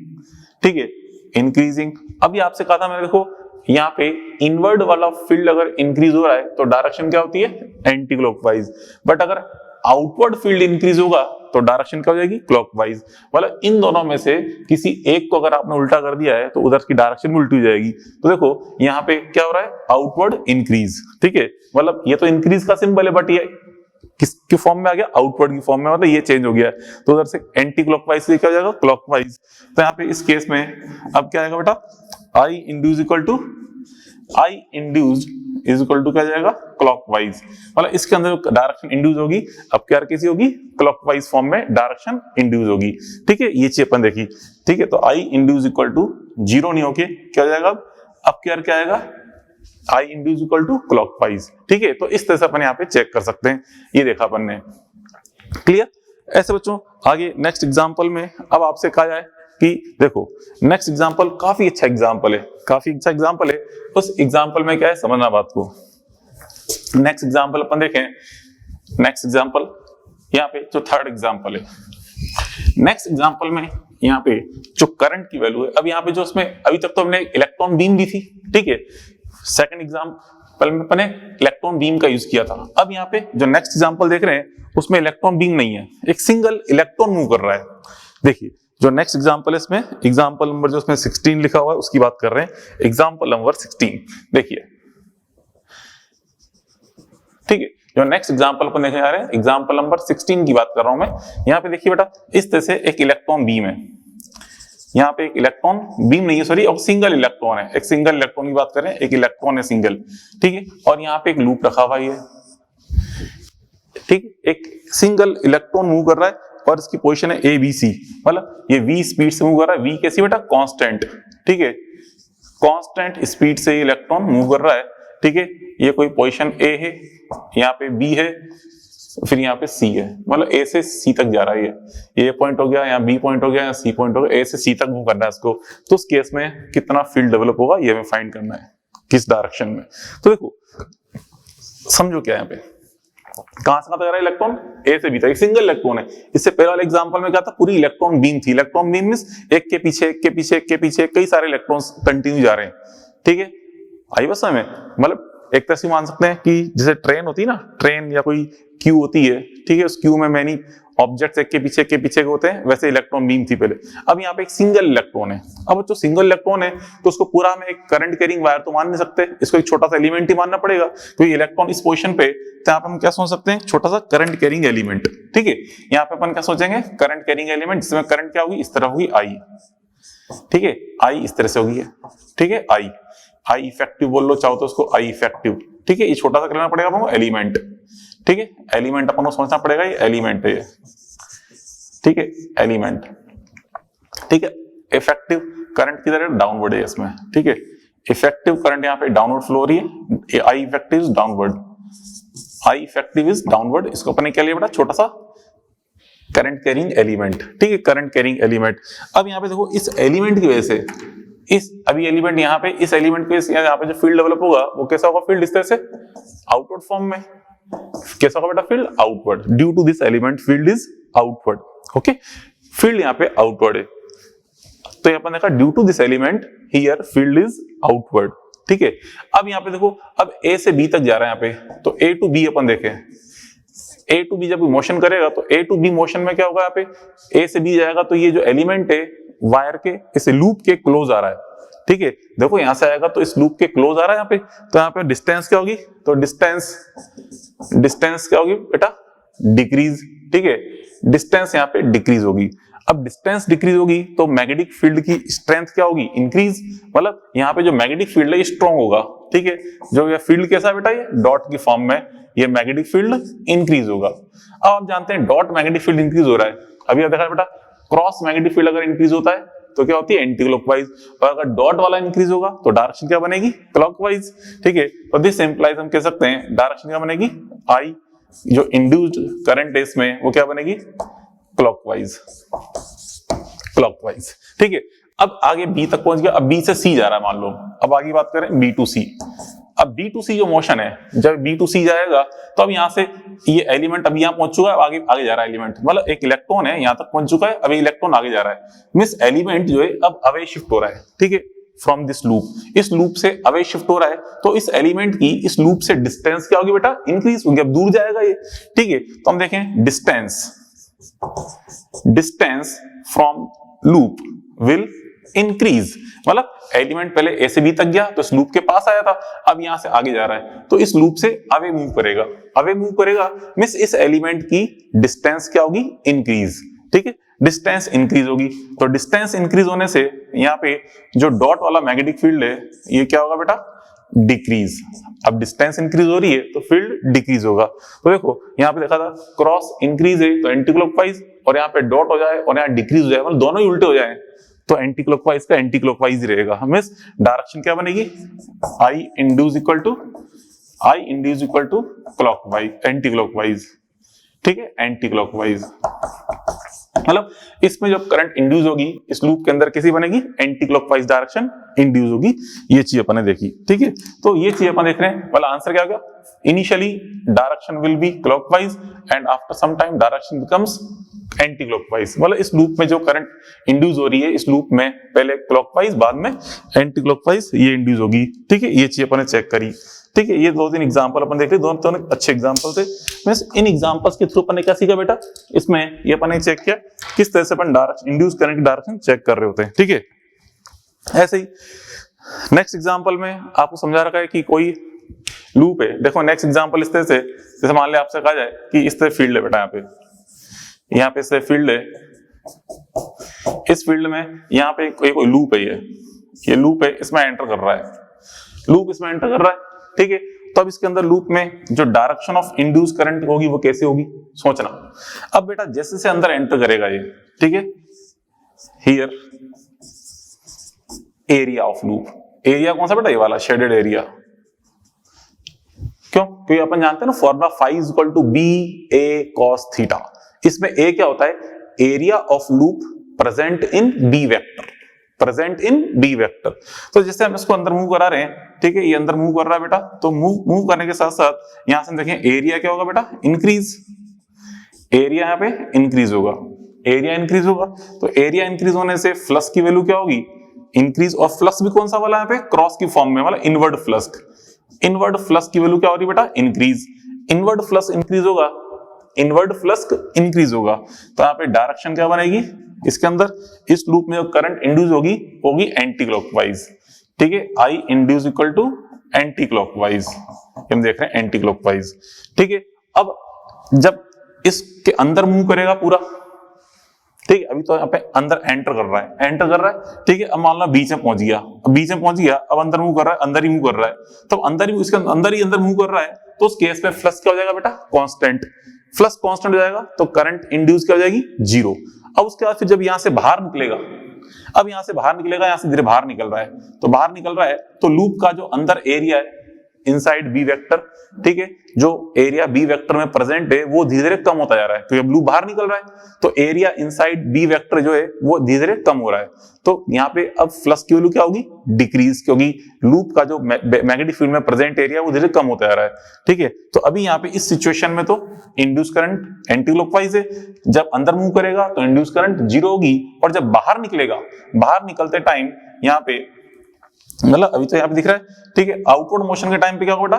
ठीक है, इंक्रीजिंग। अभी आपसे कहा था मैंने, देखो यहाँ पे इनवर्ड वाला फील्ड अगर इंक्रीज हो रहा है तो डायरेक्शन क्या होती है, एंटी क्लॉकवाइज, बट अगर आउटवर्ड फील्ड इंक्रीज होगा तो डायरेक्शन क्या हो जाएगी, क्लॉकवाइज। मतलब इन दोनों में से किसी एक को अगर आपने उल्टा कर दिया है तो उधर की डायरेक्शन भी उल्टी हो जाएगी। तो देखो यहाँ पे क्या हो रहा है, आउटवर्ड इंक्रीज, ठीक है, मतलब ये तो इंक्रीज का सिंबल है बट ये किसके फॉर्म में आ गया, आउटवर्ड की फॉर्म में, मतलब ये चेंज हो गया, तो उधर से एंटी क्लॉकवाइज से क्या हो जाएगा, क्लॉकवाइज। तो यहाँ पे इस केस में अब क्या आएगा बेटा, I induce equal to, I induced is equal to क्या जाएगा क्लॉकवाइज, मतलब इसके अंदर जो डायरेक्शन इंड्यूस होगी अब क्या कैसी होगी क्लॉकवाइज फॉर्म में डायरेक्शन इंड्यूस होगी। ठीक है, ये चीज अपन देखी। ठीक है, तो आई इंड्यूस इक्वल टू 0 नहीं होके क्या हो जाएगा अब क्या आएगा आई इंड्यूस इक्वल टू क्लॉकवाइज। ठीक है, तो इस तरह से अपन यहाँ पे चेक कर सकते हैं, ये देखा अपन ने। क्लियर? ऐसे बच्चों आगे नेक्स्ट एग्जांपल में अब आपसे कहा जाए कि देखो नेक्स्ट एग्जांपल काफी अच्छा एग्जांपल है, काफी अच्छा एग्जांपल है। उस एग्जांपल में क्या है समझना बात को। नेक्स्ट एग्जांपल अपन देखें, नेक्स्ट एग्जांपल यहाँ पे जो थर्ड एग्जांपल है, नेक्स्ट एग्जांपल में यहाँ पे जो करंट की वैल्यू है, अब यहाँ पे जो उसमें अभी तक तो हमने इलेक्ट्रॉन बीम दी थी। ठीक है, सेकंड एग्जांपल में अपने इलेक्ट्रॉन बीम का यूज किया था। अब यहाँ पे जो नेक्स्ट एग्जांपल देख रहे हैं उसमें इलेक्ट्रॉन बीम नहीं है, एक सिंगल इलेक्ट्रॉन मूव कर रहा है। देखिए जो नेक्स्ट एग्जांपल है इसमें एग्जांपल नंबर जो उसमें 16 लिखा हुआ है उसकी बात कर रहे हैं, एग्जांपल नंबर 16 देखिए। ठीक है, जो नेक्स्ट एग्जांपल पर देखने जा रहे हैं एग्जांपल नंबर 16 की बात कर रहा हूं मैं। यहाँ पे देखिए बेटा इस तरह से एक इलेक्ट्रॉन बीम है, यहाँ पे एक इलेक्ट्रॉन बीम नहीं है सॉरी, और सिंगल इलेक्ट्रॉन है, एक सिंगल इलेक्ट्रॉन की बात करें, एक इलेक्ट्रॉन है सिंगल। ठीक है, और यहाँ पे एक लूप रखा हुआ है। ठीक, एक सिंगल इलेक्ट्रॉन मूव कर रहा है और इसकी पोजीशन है ए बी सी, मतलब ये v स्पीड से मूव कर रहा है। v कैसी बेटा कांस्टेंट। ठीक है, कांस्टेंट स्पीड से इलेक्ट्रॉन मूव कर रहा है। ठीक है, ये कोई पोजीशन a है, यहाँ पे b है, फिर यहाँ पे c है, मतलब a से c तक जा रहा है। ये पॉइंट हो गया, यहाँ b पॉइंट हो गया, यहाँ c पॉइंट हो गया, a से c तक मूव करना है इसको। तो उस केस में कितना फील्ड डेवलप होगा ये हमें फाइंड करना है, किस डायरेक्शन में। तो देखो समझो क्या यहाँ पे कहां से कहां तक जा रहा है इलेक्ट्रॉन, ए से बी तक, एक सिंगल इलेक्ट्रॉन है। इससे पहले वाले एग्जांपल में क्या था, पूरी इलेक्ट्रॉन बीम थी। इलेक्ट्रॉन बीम मींस एक के पीछे एक के पीछे एक के पीछे कई सारे इलेक्ट्रॉन्स कंटिन्यू जा रहे हैं। ठीक है, आई बस में मतलब एक तरह से मान सकते हैं कि जैसे ट्रेन होती है ना, ट्रेन या कोई क्यू होती है। ठीक है, उस क्यू में मैनी ऑब्जेक्ट्स एक के पीछे होते हैं, वैसे इलेक्ट्रॉन बीम थी पहले। अब यहाँ पे एक सिंगल इलेक्ट्रॉन है। अब जो सिंगल इलेक्ट्रॉन है तो उसको पूरा में एक करंट कैरिंग वायर तो मान नहीं सकते, इसको एक छोटा सा एलिमेंट ही मानना पड़ेगा। तो ये इलेक्ट्रॉन इस पोजीशन पे, तो यहाँ पे हम क्या सोच सकते हैं, छोटा सा करंट कैरिंग एलिमेंट। ठीक है, यहाँ पे अपन क्या सोचेंगे, करंट कैरिंग एलिमेंट, जिसमें करंट क्या होगी, इस तरह होगी आई। ठीक है, आई इस तरह से होगी। ठीक है, आई इफेक्टिव बोल लो चाहो तो उसको आई इफेक्टिव। ठीक है, ये छोटा सा करना पड़ेगा अपन एलिमेंट। ठीक है, एलिमेंट अपन को समझना पड़ेगा, ये एलिमेंट है ये। ठीक है, एलिमेंट। ठीक है, इफेक्टिव करंट की तरह डाउनवर्ड है इसमें। ठीक है, इफेक्टिव करंट यहाँ पे डाउनवर्ड फ्लो हो रही है, I effective is downward, I effective is downward. इसको अपन ने क्या लिया बेटा, छोटा सा करंट कैरिंग एलिमेंट। ठीक है, करंट कैरिंग एलिमेंट। अब यहाँ पे देखो इस एलिमेंट की वजह से, इस अभी एलिमेंट यहाँ पे, इस एलिमेंट पे यहाँ पे जो फील्ड डेवलप होगा वो कैसा होगा, फील्ड इस तरह से आउटवर्ड फॉर्म में। कैसा होगा बेटा, field outward. Due to this element field is outward. Okay, field यहाँ पे आउटवर्ड है, तो यहाँ पर देखा due to this element here field is outward. ठीक है, अब यहाँ पे देखो, अब ए से बी तक जा रहा है यहाँ पे, तो ए टू बी अपन देखें, ए टू बी जब मोशन करेगा तो ए टू बी मोशन में क्या होगा, यहाँ पे ए से बी जाएगा तो ये जो एलिमेंट है वायर के इस लूप के क्लोज आ रहा है। ठीक है, देखो यहां से आएगा तो इस लूप के क्लोज आ रहा है यहाँ पे, तो यहाँ पे डिस्टेंस क्या होगी, तो डिस्टेंस क्या होगी बेटा, डिक्रीज। ठीक है, डिस्टेंस यहाँ पे डिक्रीज होगी। अब डिस्टेंस डिक्रीज होगी तो मैग्नेटिक फील्ड की स्ट्रेंथ क्या होगी, इंक्रीज। मतलब यहाँ पे जो मैग्नेटिक फील्ड है ये स्ट्रॉन्ग होगा। ठीक है, जो ये फील्ड कैसा है बेटा, ये डॉट की फॉर्म में, ये मैग्नेटिक फील्ड इंक्रीज होगा। अब आप जानते हैं डॉट मैग्नेटिक फील्ड इंक्रीज हो रहा है, अभी आप देखा बेटा क्रॉस मैग्नेटिक फील्ड अगर इंक्रीज होता है तो क्या होती है, एंटी क्लॉकवाइज, और अगर डॉट वाला इंक्रीज होगा तो डायरेक्शन क्या बनेगी, क्लॉकवाइज। ठीक है, तो दिस इंप्लाइज हम कह सकते हैं डायरेक्शन क्या बनेगी, आई जो इंड्यूस्ड करंट है इसमें वो क्या बनेगी, क्लॉकवाइज। ठीक है, अब आगे बी तक पहुंच गया, अब बी से सी जा रहा है मान लो। अब आगे बात करें बी टू सी। अब बी टू सी जो मोशन है, जब बी टू सी जाएगा तो अब यहां से ये एलिमेंट अभी यहां पहुंच चुका है, आगे जा रहा है एलिमेंट, मतलब एक इलेक्ट्रॉन है यहां तक पहुंच चुका है, अभी इलेक्ट्रॉन आगे जा रहा है, मींस एलिमेंट जो है अब अवे शिफ्ट हो रहा है। ठीक है, फ्रॉम दिस लूप, इस लूप से अवे शिफ्ट हो रहा है, तो इस एलिमेंट की इस लूप से डिस्टेंस क्या होगी बेटा, इंक्रीज होगी, अब दूर जाएगा ये। ठीक है, तो हम देखें distance from loop will increase, मतलब एलिमेंट पहले ए से बी तक गया तो इस लूप के पास आया था, अब यहां से आगे जा रहा है तो इस लूप से अवे मूव करेगा, मींस इस एलिमेंट की डिस्टेंस क्या होगी, इंक्रीज। ठीक है, डिस्टेंस इंक्रीज होगी, तो डिस्टेंस इंक्रीज होने से यहाँ पे जो डॉट वाला मैग्नेटिक फील्ड है ये क्या होगा बेटा, डिक्रीज। अब डिस्टेंस इंक्रीज हो रही है तो फील्ड डिक्रीज होगा। तो देखो यहाँ पे देखा था क्रॉस इंक्रीज है तो एंटी क्लॉकवाइज, और यहाँ पे डॉट हो जाए और यहाँ डिक्रीज हो जाए, मतलब दोनों ही उल्टे हो जाए तो एंटी क्लॉकवाइज का एंटी क्लॉकवाइज रहेगा। हमें डायरेक्शन क्या बनेगी, I induce equal to clockwise, anti clockwise, ठीक है, एंटी क्लॉकवाइज। मतलब इसमें जब करंट इंड्यूस होगी इस लूप के अंदर कैसी बनेगी, एंटी क्लॉकवाइज डायरेक्शन इंड्यूस होगी। ये चीज अपन ने देखी, ठीक है। तो ये चीज अपन देख रहे हैं, वाला आंसर क्या होगा, initially direction will be clockwise and after some time direction becomes anti clockwise. मतलब इस लूप में जो करंट इंड्यूस हो रही है इस लूप में पहले क्लॉकवाइज बाद में एंटी क्लॉकवाइज ये इंड्यूस होगी, ठीक है। ये चीज अपन ने चेक करी, ठीक है। ये 2-3 एग्जांपल अपन देख रहे, दोनों अच्छे एग्जांपल थे। इन एग्जांपल्स के थ्रू अपन ने क्या सीखा बेटा, इसमें ये अपन ने चेक किया किस तरह से अपन डायरेक्शन इंड्यूस करंट की डायरेक्शन चेक कर रहे होते हैं, ठीक है। ऐसे ही नेक्स्ट एग्जांपल में आपको समझा रखा है कि कोई लूप है। देखो नेक्स्ट एग्जांपल इस तरह से, जैसे मान ले आपसे कहा जाए कि इस तरह फील्ड है बेटा, यहाँ पे इस तरह फील्ड है, इस फील्ड में यहाँ पे कोई लूप है, ये लूप है, इसमें एंटर कर रहा है, लूप इसमें एंटर कर रहा है, ठीक है। तो अब इसके अंदर लूप में जो डायरेक्शन ऑफ इंड्यूस करंट होगी वो कैसे होगी, सोचना। अब बेटा जैसे से अंदर एंटर करेगा ये, ठीक है, here area of loop, area कौन सा बेटा, ये वाला शेडेड एरिया। क्यों, क्योंकि अपन जानते हैं ना formula phi is equal to B A cos theta. इसमें ए क्या होता है, area of loop present in B vector, present in B vector. तो जैसे हम इसको अंदर मूव करा रहे हैं, ठीक है, ये अंदर मूव कर रहा है बेटा, तो मूव करने के साथ साथ यहां से देखें एरिया क्या होगा बेटा, इंक्रीज, एरिया यहाँ पे इंक्रीज होगा, एरिया इंक्रीज होगा। तो एरिया इंक्रीज होने से फ्लक्स की वैल्यू क्या होगी, इंक्रीज। और फ्लक्स भी कौन सा वाला यहाँ पे, क्रॉस की फॉर्म में वाला इनवर्ड फ्लक्स। इनवर्ड फ्लक्स की वैल्यू क्या हो रही है बेटा, इंक्रीज। इनवर्ड फ्लक्स इंक्रीज होगा, इनवर्ड फ्लक्स इंक्रीज होगा, तो यहाँ पे डायरेक्शन क्या बनेगी इसके अंदर, इस लूप में जो करंट इंड्यूस होगी होगी एंटी क्लॉकवाइज, ठीक है। I induce equal to anti clockwise, हम देख रहे हैं एंटी क्लॉकवाइज, ठीक है। अब जब इसके अंदर मूव करेगा पूरा, ठीक है, अभी तो यहाँ पे अंदर एंटर कर रहा है, ठीक है। अब मान लो बीच में पहुंच गया, अब अंदर मूव कर रहा है, अंदर ही मूव कर रहा है, तो अंदर ही इसके अंदर मूव कर रहा है, तो उस केस में फ्लक्स क्या हो जाएगा बेटा, कांस्टेंट। फ्लक्स कांस्टेंट हो जाएगा तो करंट इंड्यूस क्या हो जाएगी, जीरो। अब उसके बाद फिर जब यहां से बाहर निकलेगा, अब यहां से बाहर निकलेगा, यहां से धीरे बाहर निकल रहा है, तो बाहर निकल रहा है तो लूप का जो अंदर एरिया है इनसाइड बी वेक्टर, ठीक है, जो एरिया बी वेक्टर में प्रेजेंट है वो धीरे धीरे कम होता जा रहा है, तो जब लूप बाहर निकल रहा है तो एरिया इनसाइड बी वेक्टर जो है वो धीरे धीरे कम हो रहा है। तो यहाँ पे अब फ्लक्स की वैल्यू क्या होगी, डिक्रीज, क्योंकि लूप का जो मैग्नेटिक फील्ड में प्रेजेंट एरिया वो धीरे कम होता जा रहा है, ठीक है। तो अभी यहाँ पे इस सिचुएशन में तो इंड्यूस करंट एंटी क्लॉकवाइज है, जब अंदर मूव करेगा तो इंड्यूस करंट जीरो होगी, और जब बाहर निकलेगा, बाहर निकलते टाइम यहाँ पे मतलब अभी तो यहाँ पे दिख रहा है, ठीक है, आउटवर्ड मोशन के टाइम पे क्या होगा बेटा,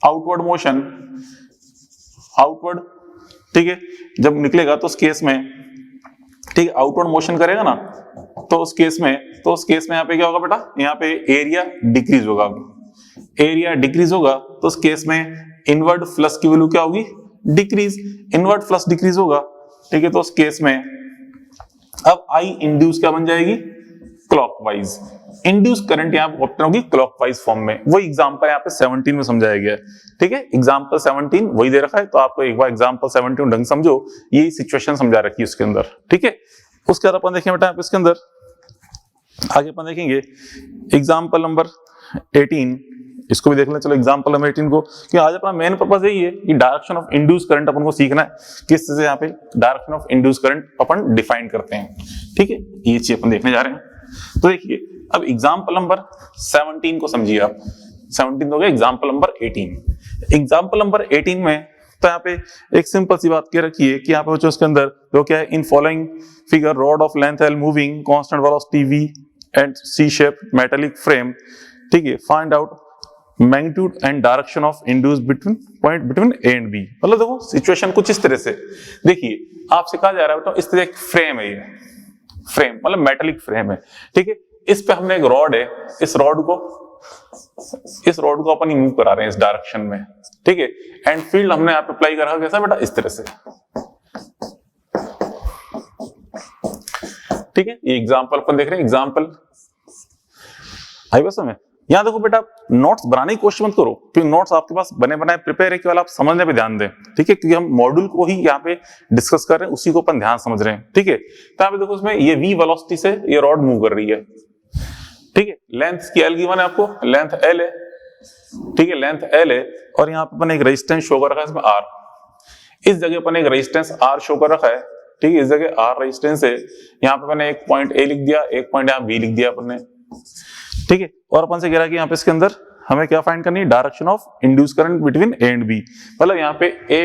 आउटवर्ड मोशन, आउटवर्ड, ठीक है, जब निकलेगा तो उस केस में, ठीक है, आउटवर्ड मोशन करेगा ना, तो उस केस में यहाँ पे क्या होगा बेटा, यहाँ पे एरिया डिक्रीज होगा, एरिया डिक्रीज होगा तो उस केस में इनवर्ड फ्लक्स की वैल्यू क्या होगी, डिक्रीज, इनवर्ड फ्लक्स डिक्रीज होगा, ठीक है। तो उस केस में अब आई इंड्यूस क्या बन जाएगी, क्लॉकवाइज। इंड्यूस करंट यहाँ पे ऑप्टेन होगी क्लॉकवाइज फॉर्म में। वही एग्जांपल यहाँ पे 17 में समझाया गया है, ठीक है। एग्जांपल 17 वही दे रखा है, तो आपको एक बार एग्जांपल 17 ढंग समझो, यही सिचुएशन समझा रखी है उसके अंदर, ठीक है। उसके बाद अपन देखें बेटा इसके अंदर आगे अपन देखेंगे एग्जांपल नंबर 18, इसको भी देख लें। चलो एग्जांपल नंबर 18 को, कि आज अपना मेन पर्पस यही है कि डायरेक्शन ऑफ इंड्यूस करंट अपन को सीखना है, किस तरह से यहाँ पे direction of induce current upon define करते हैं, ठीक है। ये चीज अपन देखने जा रहे हैं। तो देखिए अब एग्जांपल नंबर 17 को समझिए आप, 17 हो गया, एग्जांपल नंबर 18। एग्जांपल नंबर 18 में तो यहाँ पे एक सिंपल सी बात कह रखी है कि यहाँ पे बच्चों उसके अंदर जो क्या है, in following figure rod of length L moving constant velocity v and C shape metallic frame, ठीक है, find out magnitude and direction of induce between A and B. मतलब देखो सिचुएशन कुछ इस तरह से, देखिए आपसे कहा जा रहा है बेटा इस तरह एक फ्रेम है, ये फ्रेम मतलब मेटालिक फ्रेम है, ठीक है। इस पे हमने एक रॉड है, इस रॉड को अपन मूव करा रहे हैं इस डायरेक्शन में, ठीक है। एंड फील्ड हमने यहाँ पे अप्लाई करा कैसा बेटा, इस तरह से, ठीक है। ये एग्जांपल अपन देख रहे हैं, एग्जांपल आई बस में, यहाँ देखो बेटा, नोट्स बनाने की कोशिश मत करो, क्योंकि नोट्स आपके पास बने बनाए प्रिपेयर है, केवल आप समझने पे ध्यान दें, ठीक है, क्योंकि हम मॉड्यूल को ही यहाँ पे डिस्कस कर रहे हैं, उसी को अपन ध्यान समझ रहे हैं, ठीक है। तो यहाँ पे देखो, इसमें ये v वेलोसिटी से ये रॉड मूव कर रही है, ठीक है, लेंथ की L गिवन है आपको, लेंथ L है, ठीक है, लेंथ L है, और यहाँ पे अपन एक रेजिस्टेंस शो कर रखा है इसमें R, इस जगह अपन एक रेजिस्टेंस R शो कर रखा है, ठीक है, इस जगह R रेजिस्टेंस है, यहाँ पे मैंने एक पॉइंट A लिख दिया, एक पॉइंट यहाँ B लिख दिया अपन ने, ठीक है। और अपन से कह रहा है कि यहाँ पे इसके अंदर हमें क्या फाइंड करनी है, direction of induce current between A and B, मतलब यहाँ पे ए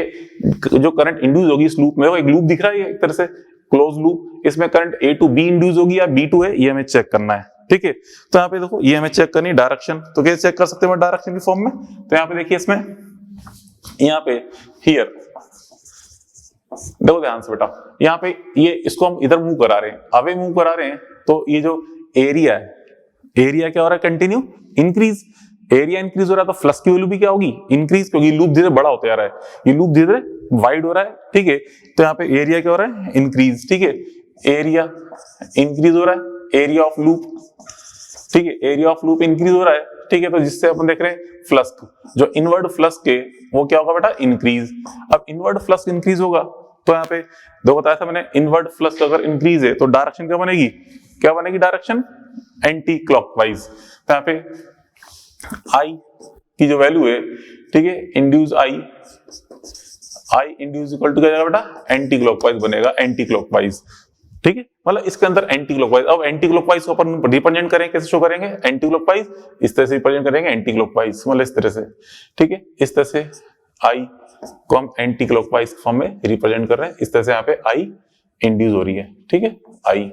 जो करंट इंड्यूस होगी इस लूप में, वो एक लूप दिख रहा है एक तरह से क्लोज लूप, इसमें current A to B induce होगी या बी टू है, ये हमें चेक करना है, ठीक है। तो यहाँ पे देखो, ये हमें चेक करनी है डायरेक्शन, तो कैसे चेक कर सकते हैं डायरेक्शन की फॉर्म में, तो यहाँ पे देखिए, इसमें यहाँ पे हियर देखो ध्यान से बेटा, यहाँ पे ये इसको हम इधर मूव करा रहे हैं, अवे मूव करा रहे हैं, तो ये जो एरिया है, एरिया क्या हो रहा है, कंटिन्यू इंक्रीज, एरिया इंक्रीज हो रहा है, तो फ्लक्स की वैल्यू भी क्या होगी, इंक्रीज, क्योंकि लूप धीरे बड़ा होता जा रहा है, ये लूप धीरे वाइड हो रहा है, ठीक है। तो यहाँ पे एरिया क्या हो रहा है, इंक्रीज, ठीक है, एरिया इंक्रीज हो रहा है, एरिया ऑफ लूप, ठीक है, एरिया ऑफ लूप इंक्रीज हो रहा है, ठीक है। तो जिससे अपन देख रहे हैं फ्लक्स, जो इनवर्ड फ्लक्स के वो क्या होगा बेटा, इंक्रीज। अब इनवर्ड फ्लक्स इंक्रीज होगा, तो यहाँ पे दो बताया था मैंने, इनवर्ड फ्लक्स अगर इंक्रीज है तो डायरेक्शन क्या बनेगी, क्या बनेगी डायरेक्शन, एंटी क्लॉकवाइज। तो यहाँ पे आई की जो वैल्यू है, ठीक है, induce I induce equal to क्या जाएगा बेटा, एंटी क्लॉकवाइज बनेगा, एंटी क्लॉकवाइज, ठीक है, मतलब इसके अंदर एंटी क्लॉकवाइज। अब एंटी क्लॉकवाइज को अपन रिप्रेजेंट करें, कैसे शो करेंगे, एंटी क्लॉकवाइज इस तरह से रिप्रेजेंट करेंगे, एंटी क्लॉकवाइज मतलब इस तरह से, ठीक है, इस तरह से आई को हम एंटी क्लॉकवाइज फॉर्म में रिप्रेजेंट कर रहे हैं, इस तरह से यहाँ पे आई इंड्यूस हो रही है, ठीक है, आई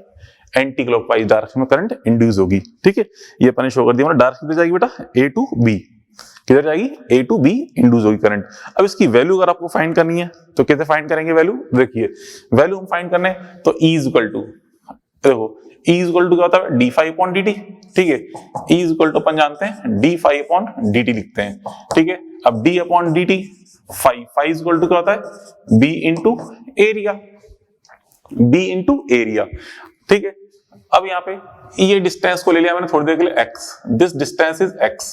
एंटी क्लॉकवाइज डायरेक्शन में करंट इंड्यूस होगी, ठीक है। ये अपन ने शो कर दिया, मतलब डायरेक्शन किधर जाएगी बेटा, ए टू बी, किधर जाएगी, ए टू बी इंड्यूस होगी करंट। अब इसकी वैल्यू अगर आपको फाइंड करनी है तो कैसे फाइंड करेंगे वैल्यू, देखिए वैल्यू हम फाइंड करने, तो E इक्वल टू, देखो E इक्वल टू क्या होता है, d phi upon D t, ठीक है, E इक्वल टू अपन जानते हैं d phi upon D t लिखते हैं, ठीक है। अब d upon D t, phi equal to क्या होता है, B into area, B into area, ठीक है। अब यहाँ पे ये डिस्टेंस को ले लिया मैंने थोड़ी देर के लिए x, this distance is x,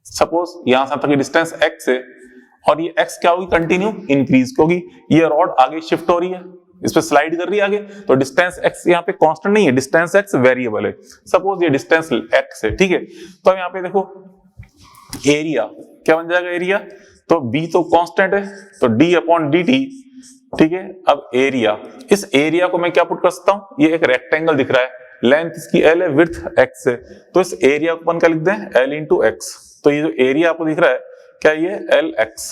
suppose यहां से तक डिस्टेंस x है, और ये x क्या होगी, कंटिन्यू इंक्रीज, क्योंकि ये रॉड आगे शिफ्ट हो रही है, इस पे स्लाइड कर रही है आगे, तो डिस्टेंस x यहाँ पे कांस्टेंट नहीं है, डिस्टेंस x वेरिएबल है, सपोज ये डिस्टेंस x है, ठीक है। तो अब यहाँ पे देखो एरिया क्या बन जाएगा, एरिया तो b तो कांस्टेंट है, तो d अपॉन dt, ठीक है। अब एरिया, इस एरिया को मैं क्या पुट कर सकता हूं, ये एक रेक्टेंगल दिख रहा है, लेंथ इसकी L है, विड्थ x है, तो इस एरिया को अपन क्या लिख दें, L इंटू x, तो ये जो एरिया आपको दिख रहा है क्या, ये LX,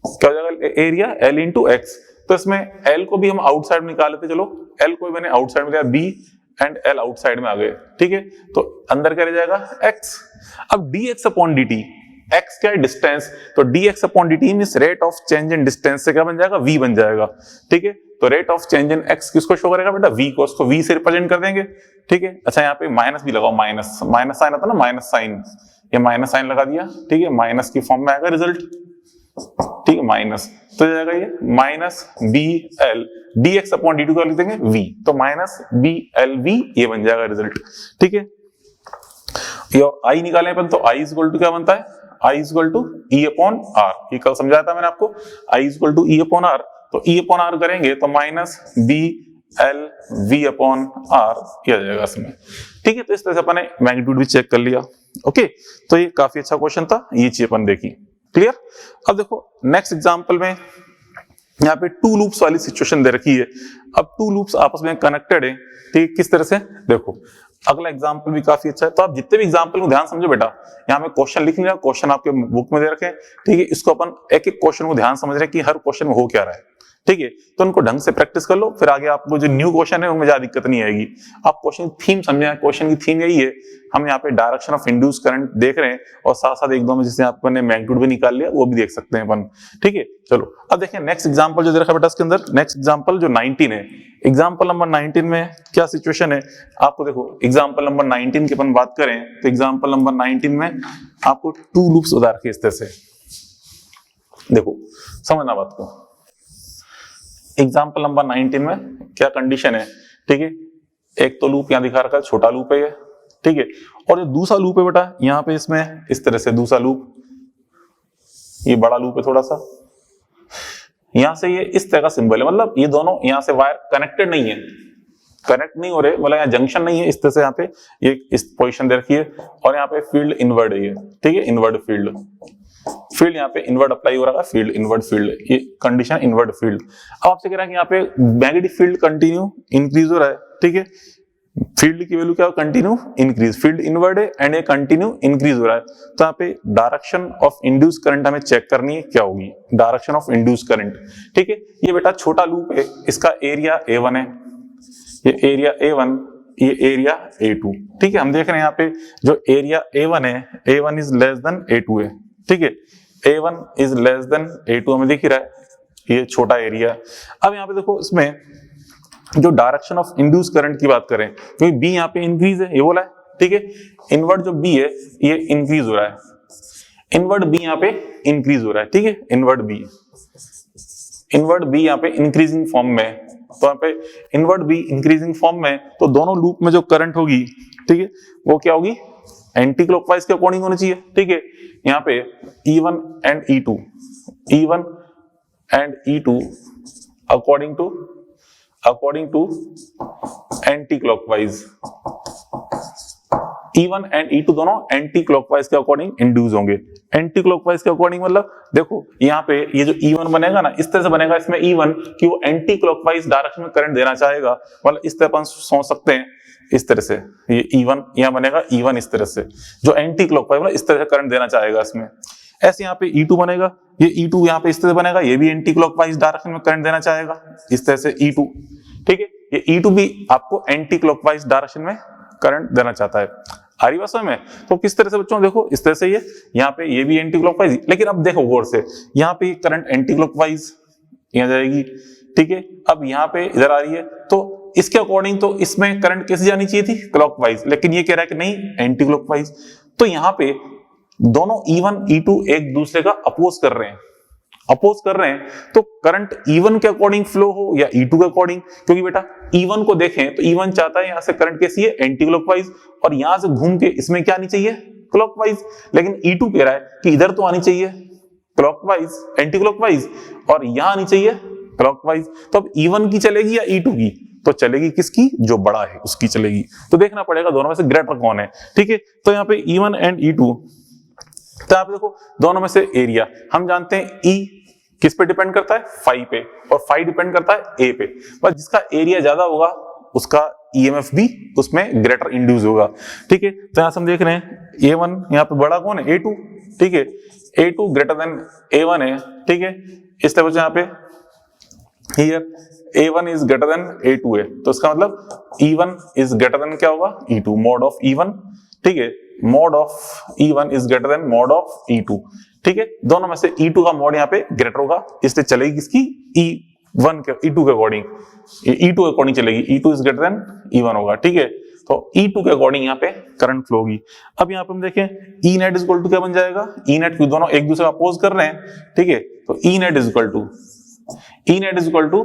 क्या हो जाएगा एरिया, L इंटू x। तो इसमें L को भी हम आउटसाइड में निकाल लेते, चलो L को भी मैंने आउटसाइड में दिया, B एंड L आउटसाइड में आ गए, ठीक है, तो अंदर क्या रह जाएगा x। अब dx अपॉन dt, x क्या है, डिस्टेंस, तो dx upon dt means rate of change in distance से क्या बन जाएगा, v बन जाएगा, ठीक है। तो rate of change in x किसको शो करेगा बेटा, v को, उसको v से रिप्रेजेंट कर देंगे, ठीक है। अच्छा यहाँ पे माइनस भी लगाओ, माइनस साइन आता है ना, माइनस साइन, ये माइनस साइन लगा दिया, ठीक है, माइनस की फॉर्म में आएगा रिजल्ट, ठीक है, माइनस, तो जाएगा ये minus B L D X upon D t का लिख देंगे v, तो माइनस बी एल वी, ये बन जाएगा रिजल्ट, ठीक है। ये आई निकालें अपन, तो आई इक्वल टू क्या बनता है, I equal to E upon R, ये कल समझाया था मैंने आपको, I equal to E upon R, तो ई अपॉन आर करेंगे तो minus B L V upon R किया जाएगा इसमें, ठीक है। तो इस तरह से अपन ने मैग्नीट्यूड भी चेक कर लिया, ओके। तो ये काफी अच्छा क्वेश्चन था, ये चीज अपन देखी, क्लियर। अब देखो नेक्स्ट एग्जांपल में यहाँ पे टू लूप्स वाली सिचुएशन दे रखी है। अब टू लूप्स आपस में कनेक्टेड है, ठीक, किस तरह से, देखो अगला एग्जाम्पल भी काफी अच्छा है। तो आप जितने भी एग्जाम्पल को ध्यान समझो बेटा, यहाँ में क्वेश्चन लिख लिया, क्वेश्चन आपके बुक में दे रखे हैं, ठीक है। इसको अपन एक एक क्वेश्चन को ध्यान समझ रहे हैं कि हर क्वेश्चन में हो क्या रहा है, ठीक है। तो उनको ढंग से प्रैक्टिस कर लो, फिर आगे आपको जो न्यू क्वेश्चन है उनमें ज्यादा दिक्कत नहीं आएगी। आप क्वेश्चन की थीम समझे, क्वेश्चन की थीम यही है, हम यहाँ पे डायरेक्शन ऑफ इंड्यूस करंट देख रहे हैं, और साथ साथ एक दो में जैसे आपने मैग्नीट्यूड भी निकाल लिया, वो भी देख सकते हैं अपन, ठीक है। चलो अब देखें नेक्स्ट एग्जांपल जो दे रखा बेटा इसके अंदर, नेक्स्ट एग्जांपल जो 19 है, एग्जांपल नंबर 19 में क्या सिचुएशन है आपको, देखो एग्जांपल नंबर 19 की अपन बात करें तो एग्जांपल नंबर 19 में आपको टू लूप्स बता रखे इस तरह से, देखो समझना बात को। एग्जाम्पल नंबर 19 में क्या कंडीशन है, ठीक है, एक तो लूप यहां दिखा रखा है, छोटा लूप है ये, ठीक है। और जो दूसरा लूप है बेटा यहाँ पे इसमें इस तरह से दूसरा लूप, ये बड़ा लूप है थोड़ा सा, यहां से ये इस तरह का सिंबल है, मतलब ये दोनों यहां से वायर कनेक्टेड नहीं है, कनेक्ट नहीं हो रहे, मतलब यहाँ जंक्शन नहीं है, इस तरह से यहाँ पे ये इस पोजीशन दे रखी है और यहाँ पे फील्ड इनवर्ड है ये, ठीक है, इनवर्ड फील्ड, फील्ड यहाँ पे इनवर्ड अप्लाई हो रहा है, फील्ड इनवर्ड फील्ड, ये कंडीशन इनवर्ड फील्ड। अब आपसे कह रहा है कि यहाँ पे मैग्नेटिक फील्ड कंटिन्यू इंक्रीज हो रहा है, ठीक है, फील्ड की वैल्यू क्या हो, कंटिन्यू इंक्रीज, फील्ड इनवर्ड है एंड ये कंटिन्यू इंक्रीज हो रहा है, तो यहाँ पे डायरेक्शन ऑफ इंड्यूस करंट हमें चेक करनी है, क्या होगी डायरेक्शन ऑफ इंड्यूस करंट, ठीक है। ये बेटा छोटा लूप है, इसका एरिया A1 है, ये एरिया A1, ये एरिया A2, ठीक है। हम देख रहे हैं यहाँ पे जो एरिया A1 है, A1 is less than A2 है, ठीक है, A1 is less than A2 हमें दिख रहा है, ये छोटा एरिया। अब यहाँ पे देखो इसमें जो डायरेक्शन ऑफ इंड्यूस करंट की बात करें, क्योंकि B यहाँ पे इंक्रीज है, ये बोला है, ठीक है, इनवर्ड जो B है ये इंक्रीज हो रहा है, इनवर्ड B यहाँ पे इंक्रीज हो रहा है, ठीक है, इनवर्ड B यहाँ पे इंक्रीजिंग फॉर्म में, तो यहाँ पे इनवर्ड B इंक्रीजिंग फॉर्म में, तो दोनों लूप में जो करंट होगी, ठीक है, वो क्या होगी, एंटी क्लॉकवाइज के अकॉर्डिंग होनी चाहिए, ठीक है। यहाँ पे E1 and E2, E1 and E2 according to anti clockwise, E1 and E2 दोनों एंटी क्लॉकवाइज के अकॉर्डिंग इंड्यूस होंगे। एंटी क्लॉकवाइज के अकॉर्डिंग मतलब देखो यहाँ पे ये जो E1 बनेगा ना, इस तरह से बनेगा इसमें E1 कि वो एंटी क्लॉकवाइज डायरेक्शन में करंट देना चाहेगा, मतलब इस तरह अपन सोच सकते हैं, इस तरह से ये E1 यहाँ बनेगा, E1 इस तरह से जो एंटी क्लॉकवाइज मतलब इस तरह से करंट देना चाहेगा इसमें। ऐसे यहाँ पे E2 बनेगा, ये E2 यहाँ पे इस तरह से बनेगा, ये भी एंटी क्लॉकवाइज डायरेक्शन में करंट देना चाहेगा, इस तरह से E2, ठीक है। ये E2 भी आपको एंटी क्लॉकवाइज डायरेक्शन में करंट देना चाहता है। आ रही बात समझ में? तो किस तरह से बच्चों देखो, इस तरह से ये यहाँ पे ये भी एंटी क्लॉकवाइज, लेकिन अब देखो गौर से, यहाँ पे करंट एंटी क्लॉकवाइज यहाँ जाएगी, ठीक है। अब यहाँ पे इधर आ रही है, तो इसके अकॉर्डिंग तो इसमें करंट कैसे जानी चाहिए थी, क्लॉकवाइज, लेकिन ये कह रहा है कि नहीं एंटी क्लॉकवाइज। तो यहाँ पे दोनों E1 E2 एक दूसरे का अपोज कर रहे हैं, तो करंट E1 के अकॉर्डिंग फ्लो हो या E2 के अकॉर्डिंग, क्योंकि बेटा E1 को देखें तो E1 चाहता है यहां से करंट कैसी है, एंटी क्लॉकवाइज, और यहां से घूम के इसमें क्या आनी चाहिए, क्लॉकवाइज, लेकिन E2 कह रहा है कि इधर तो आनी चाहिए क्लॉकवाइज, एंटी क्लॉकवाइज, और यहां आनी चाहिए क्लॉकवाइज। तो अब E1 की चलेगी या E2 की, तो चलेगी किसकी, जो बड़ा है उसकी चलेगी। तो देखना पड़ेगा दोनों में से ग्रेटर कौन है, ठीक है। तो यहाँ पे E1 एंड E2, तो आप देखो दोनों में से एरिया हम जानते हैं, E किस पे डिपेंड करता है, फाई पे, और फाई डिपेंड करता है A पे, बस जिसका एरिया ज्यादा होगा उसका EMF भी उसमें ग्रेटर इंड्यूस होगा, ठीक है। तो यहां से हम देख रहे हैं A1 यहाँ पे बड़ा कौन है, A2, ठीक है, A2 ग्रेटर देन A1 है, ठीक है। इस तरह से यहाँ पे here A1 is greater than A2 है, तो इसका मतलब E1 इज ग्रेटर देन क्या होगा, E2, मोड ऑफ E1, ठीक है, mode of E1 is greater than mode of E2, ठीक है। दोनों में से E2 का मोड यहाँ पे ग्रेटर होगा, इसलिए चलेगी किसकी, E1 के, E2 के अकॉर्डिंग, E2 के अकॉर्डिंग चलेगी, E2 is greater than E1 होगा, ठीक है। तो E2 के अकॉर्डिंग यहाँ पे करंट फ्लो होगी। अब यहाँ पे हम देखें E net is equal to क्या बन जाएगा, E नेट, दोनों एक दूसरे का अपोज कर रहे हैं, ठीक है। तो E net is equal to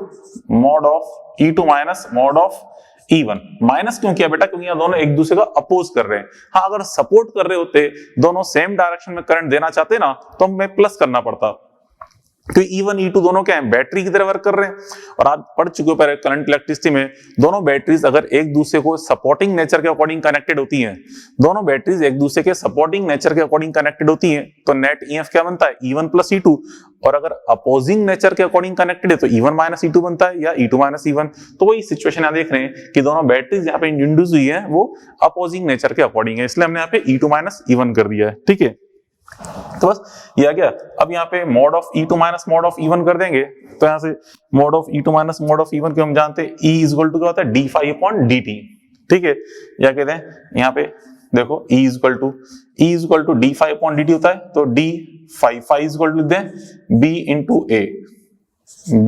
mod of E2 minus mod of E1, minus क्यों किया बेटा, क्योंकि यहाँ दोनों एक दूसरे का अपोज कर रहे हैं। हाँ, अगर सपोर्ट कर रहे होते, दोनों सेम डायरेक्शन में करंट देना चाहते ना, तो हमें प्लस करना पड़ता, तो E1 E2 दोनों क्या है, बैटरी की तरह वर्क कर रहे हैं। और आप पढ़ चुके हो पहले करंट इलेक्ट्रिसिटी में, दोनों बैटरीज अगर एक दूसरे को सपोर्टिंग नेचर के अकॉर्डिंग कनेक्टेड होती हैं, दोनों बैटरीज एक दूसरे के सपोर्टिंग नेचर के अकॉर्डिंग कनेक्टेड होती हैं, तो नेट EMF क्या बनता है, E1 प्लस E2, और अगर अपोजिंग नेचर के अकॉर्डिंग कनेक्टेड है तो E1 माइनस E2 बनता है, या E2 माइनस E1। तो वही सिचुएशन यहाँ देख रहे हैं कि दोनों बैटरीज यहाँ पे इंड्यूस हुई है, वो अपोजिंग नेचर के अकॉर्डिंग है, इसलिए हमने यहाँ पे E2 माइनस E1 कर दिया है, ठीक है। तो बस ये आ गया। अब यहाँ पे mode of E2 minus mod of E1 कर देंगे, तो यहाँ से mode of E2 minus mod of E1 को हम जानते हैं E इज इक्वल टू क्या होता है, d phi अपॉन dt, ठीक है। या कहते हैं यहाँ पे देखो E is equal to d phi upon dt होता है, तो d phi is equal to लिख दें b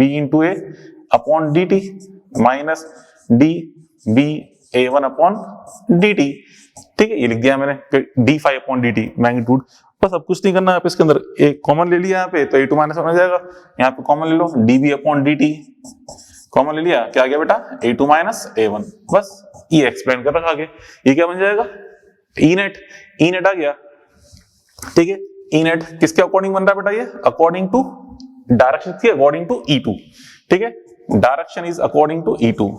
into a upon dt minus d b a1 upon dt, ठीक है। ये लिख दिया मैंने d phi upon dt magnitude, बस अब कुछ नहीं करना है। इसके अंदर एक कॉमन ले लिया यहाँ पे, तो A2 माइनस हो जाएगा, यहाँ पे कॉमन ले लो dB अपॉन dt, कॉमन ले लिया, क्या आ गया बेटा A2 माइनस A1, बस ये एक्सप्लेन कर रखा आगे। ये क्या बन जाएगा, ई नेट आ गया, ठीक है। ई नेट किसके अकॉर्डिंग बन रहा है बेटा, ये अकॉर्डिंग टू डायरेक्शन की, अकॉर्डिंग टू E2, ठीक है। Direction is according to E2,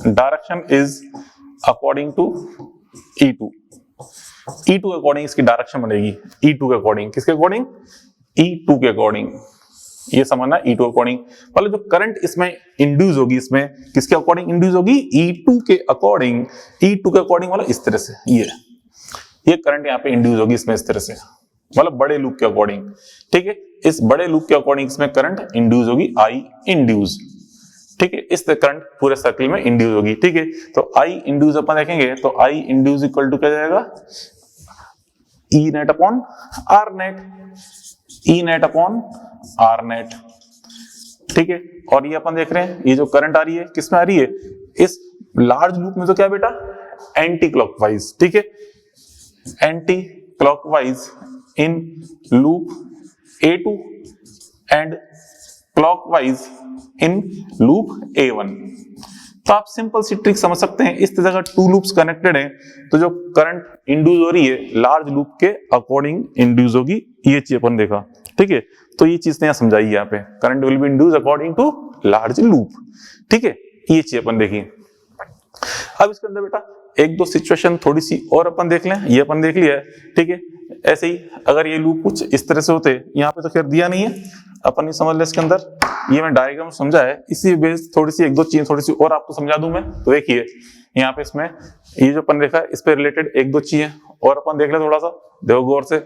direction is according to E2, E2 के अकॉर्डिंग इसकी डायरेक्शन बनेगी, E2 के अकॉर्डिंग, किसके अकॉर्डिंग, E2 के अकॉर्डिंग, ये समझना, E2 अकॉर्डिंग। मतलब जो करंट इसमें इंड्यूस होगी, इसमें किसके अकॉर्डिंग इंड्यूस होगी, E2 के अकॉर्डिंग, E2 के अकॉर्डिंग, मतलब इस तरह से ये करंट यहाँ पे इंड्यूस होगी इसमें इस तरह से, मतलब बड़े लूप के अकॉर्डिंग, ठीक है। इस बड़े लूप के अकॉर्डिंग इसमें करंट इंड्यूस होगी, I इंड्यूस, ठीक है। इस करंट पूरे सर्किल में इंड्यूस होगी, ठीक है। तो I इंड्यूस अपन देखेंगे तो I इंड्यूस इक्वल टू क्या जाएगा, E net upon R net, E net upon R net, ठीक है। और ये अपन देख रहे हैं, ये जो करंट आ रही है किसमें आ रही है, इस लार्ज लूप में, तो क्या बेटा, एंटी क्लॉकवाइज, ठीक है, anti clockwise in loop A2 and clockwise in loop A1। तो आप सिंपल सी ट्रिक समझ सकते हैं, इस तरह का टू लूप्स कनेक्टेड हैं तो जो करंट इंड्यूस हो रही है लार्ज लूप के अकॉर्डिंग इंड्यूस होगी, ये चीज अपन देखा, ठीक है। तो ये चीज यहाँ समझाई यहाँ पे, current will be induce according to large loop, ठीक है, ये चीज अपन देखी। अब इसके अंदर बेटा एक दो सिचुएशन थोड़ी सी और अपन देख लें, ये अपन देख लिया है, ठीक है। ऐसे ही अगर ये लूप कुछ इस तरह से होते, यहाँ पे तो खैर दिया नहीं है, अपन नहीं समझ ले इसके अंदर, ये मैं डायग्राम समझा है, इसी बेस थोड़ी सी एक दो चीजें थोड़ी सी और आपको समझा दूं मैं। तो देखिए यहाँ पे इसमें ये जो अपन देखा है, इस पे रिलेटेड एक दो चीजें और अपन देख ले, थोड़ा सा देखो गौर से।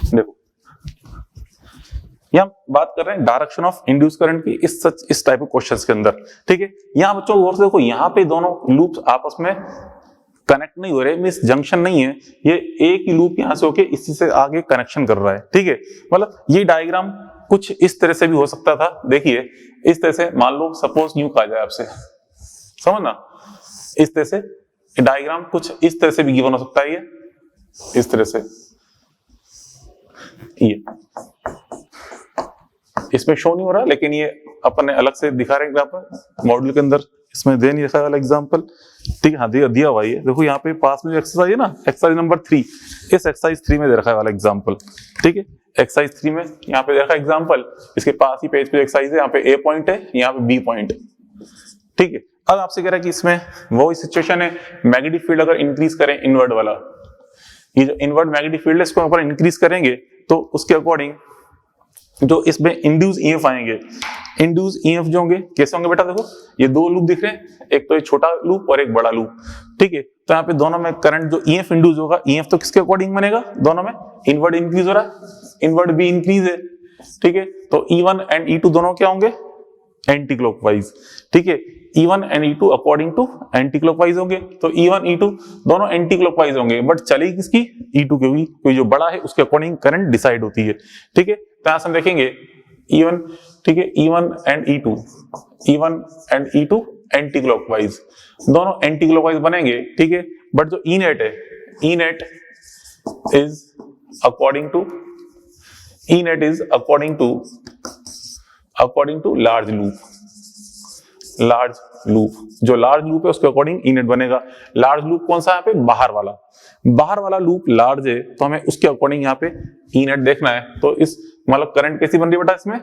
देखो यहाँ बात कर रहे हैं डायरेक्शन ऑफ इंड्यूस करंट की इस टाइप ऑफ क्वेश्चंस के अंदर, ठीक है। यहाँ बच्चों गौर से देखो, यहाँ पे दोनों लूप्स आपस में कनेक्ट नहीं हो रहे, मींस जंक्शन नहीं है, ये एक ही लूप यहाँ से होके इसी से आगे कनेक्शन कर रहा है, ठीक है। मतलब ये डायग्राम कुछ इस तरह से भी हो सकता था, देखिए इस तरह से, मान लो सपोज न्यू कहा जाए आपसे, समझना, इस तरह से डायग्राम कुछ इस तरह से भी गिवन हो सकता है, ये इस तरह से, ये इसमें शो नहीं हो रहा, लेकिन ये अपन ने अलग से दिखा रहे हैं मॉड्यूल के अंदर, इसमें दे नहीं रखा वाला एग्जांपल, ठीक है। हाँ दिया हुआ है, देखो यहाँ पे पास में जो एक्सरसाइज है ना, एक्सरसाइज नंबर 3, इस एक्सरसाइज 3 में दे रखा है वाला एग्जांपल, ठीक है। एक्सरसाइज 3 में यहाँ पे दे रखा है एग्जांपल, इसके पास ही पेज पे एक्सरसाइज है, यहाँ पे A पॉइंट है, यहाँ पे B पॉइंट, ठीक है। अब आपसे कह रहा है कि इसमें वो सिचुएशन है, मैग्नेटिक फील्ड अगर इंक्रीज करें इनवर्ड वाला, ये जो इनवर्ड मैग्नेटिक फील्ड है इसको अगर इंक्रीज करेंगे तो उसके अकॉर्डिंग जो इसमें इंड्यूस ईएमएफ आएंगे, इंड्यूस ईएमएफ जो होंगे कैसे होंगे बेटा, देखो ये दो लूप दिख रहे हैं, एक तो एक छोटा लूप और एक बड़ा लूप, ठीक है। तो यहाँ पे दोनों में करंट जो ईएमएफ इंड्यूस होगा, ईएमएफ तो किसके अकॉर्डिंग बनेगा, दोनों में इनवर्ड इंक्रीज हो रहा है, इनवर्ड भी इंक्रीज है, ठीक है। तो E1 एंड E2 दोनों क्या होंगे, एंटी क्लॉकवाइज, ठीक है। E1 and E2 according to anti clockwise होंगे, तो E1 E2 दोनों एंटी क्लॉकवाइज होंगे, बट चलेगी किसकी, E2 की, क्योंकि जो बड़ा है उसके अकॉर्डिंग करंट डिसाइड होती है, ठीक है। तो यहां से हम देखेंगे E1, ठीक है, E1 and E2 anti clockwise, दोनों एंटी क्लॉकवाइज बनेंगे, ठीक है। बट जो E नेट है, E net is according to large loop, जो लार्ज लूप है उसके अकॉर्डिंग ई नेट बनेगा। लार्ज लूप कौन सा है, यहाँ पे बाहर वाला लूप लार्ज है, तो हमें उसके अकॉर्डिंग यहाँ पे ई नेट देखना है। तो इस मतलब करंट कैसी बन रही है बेटा, इसमें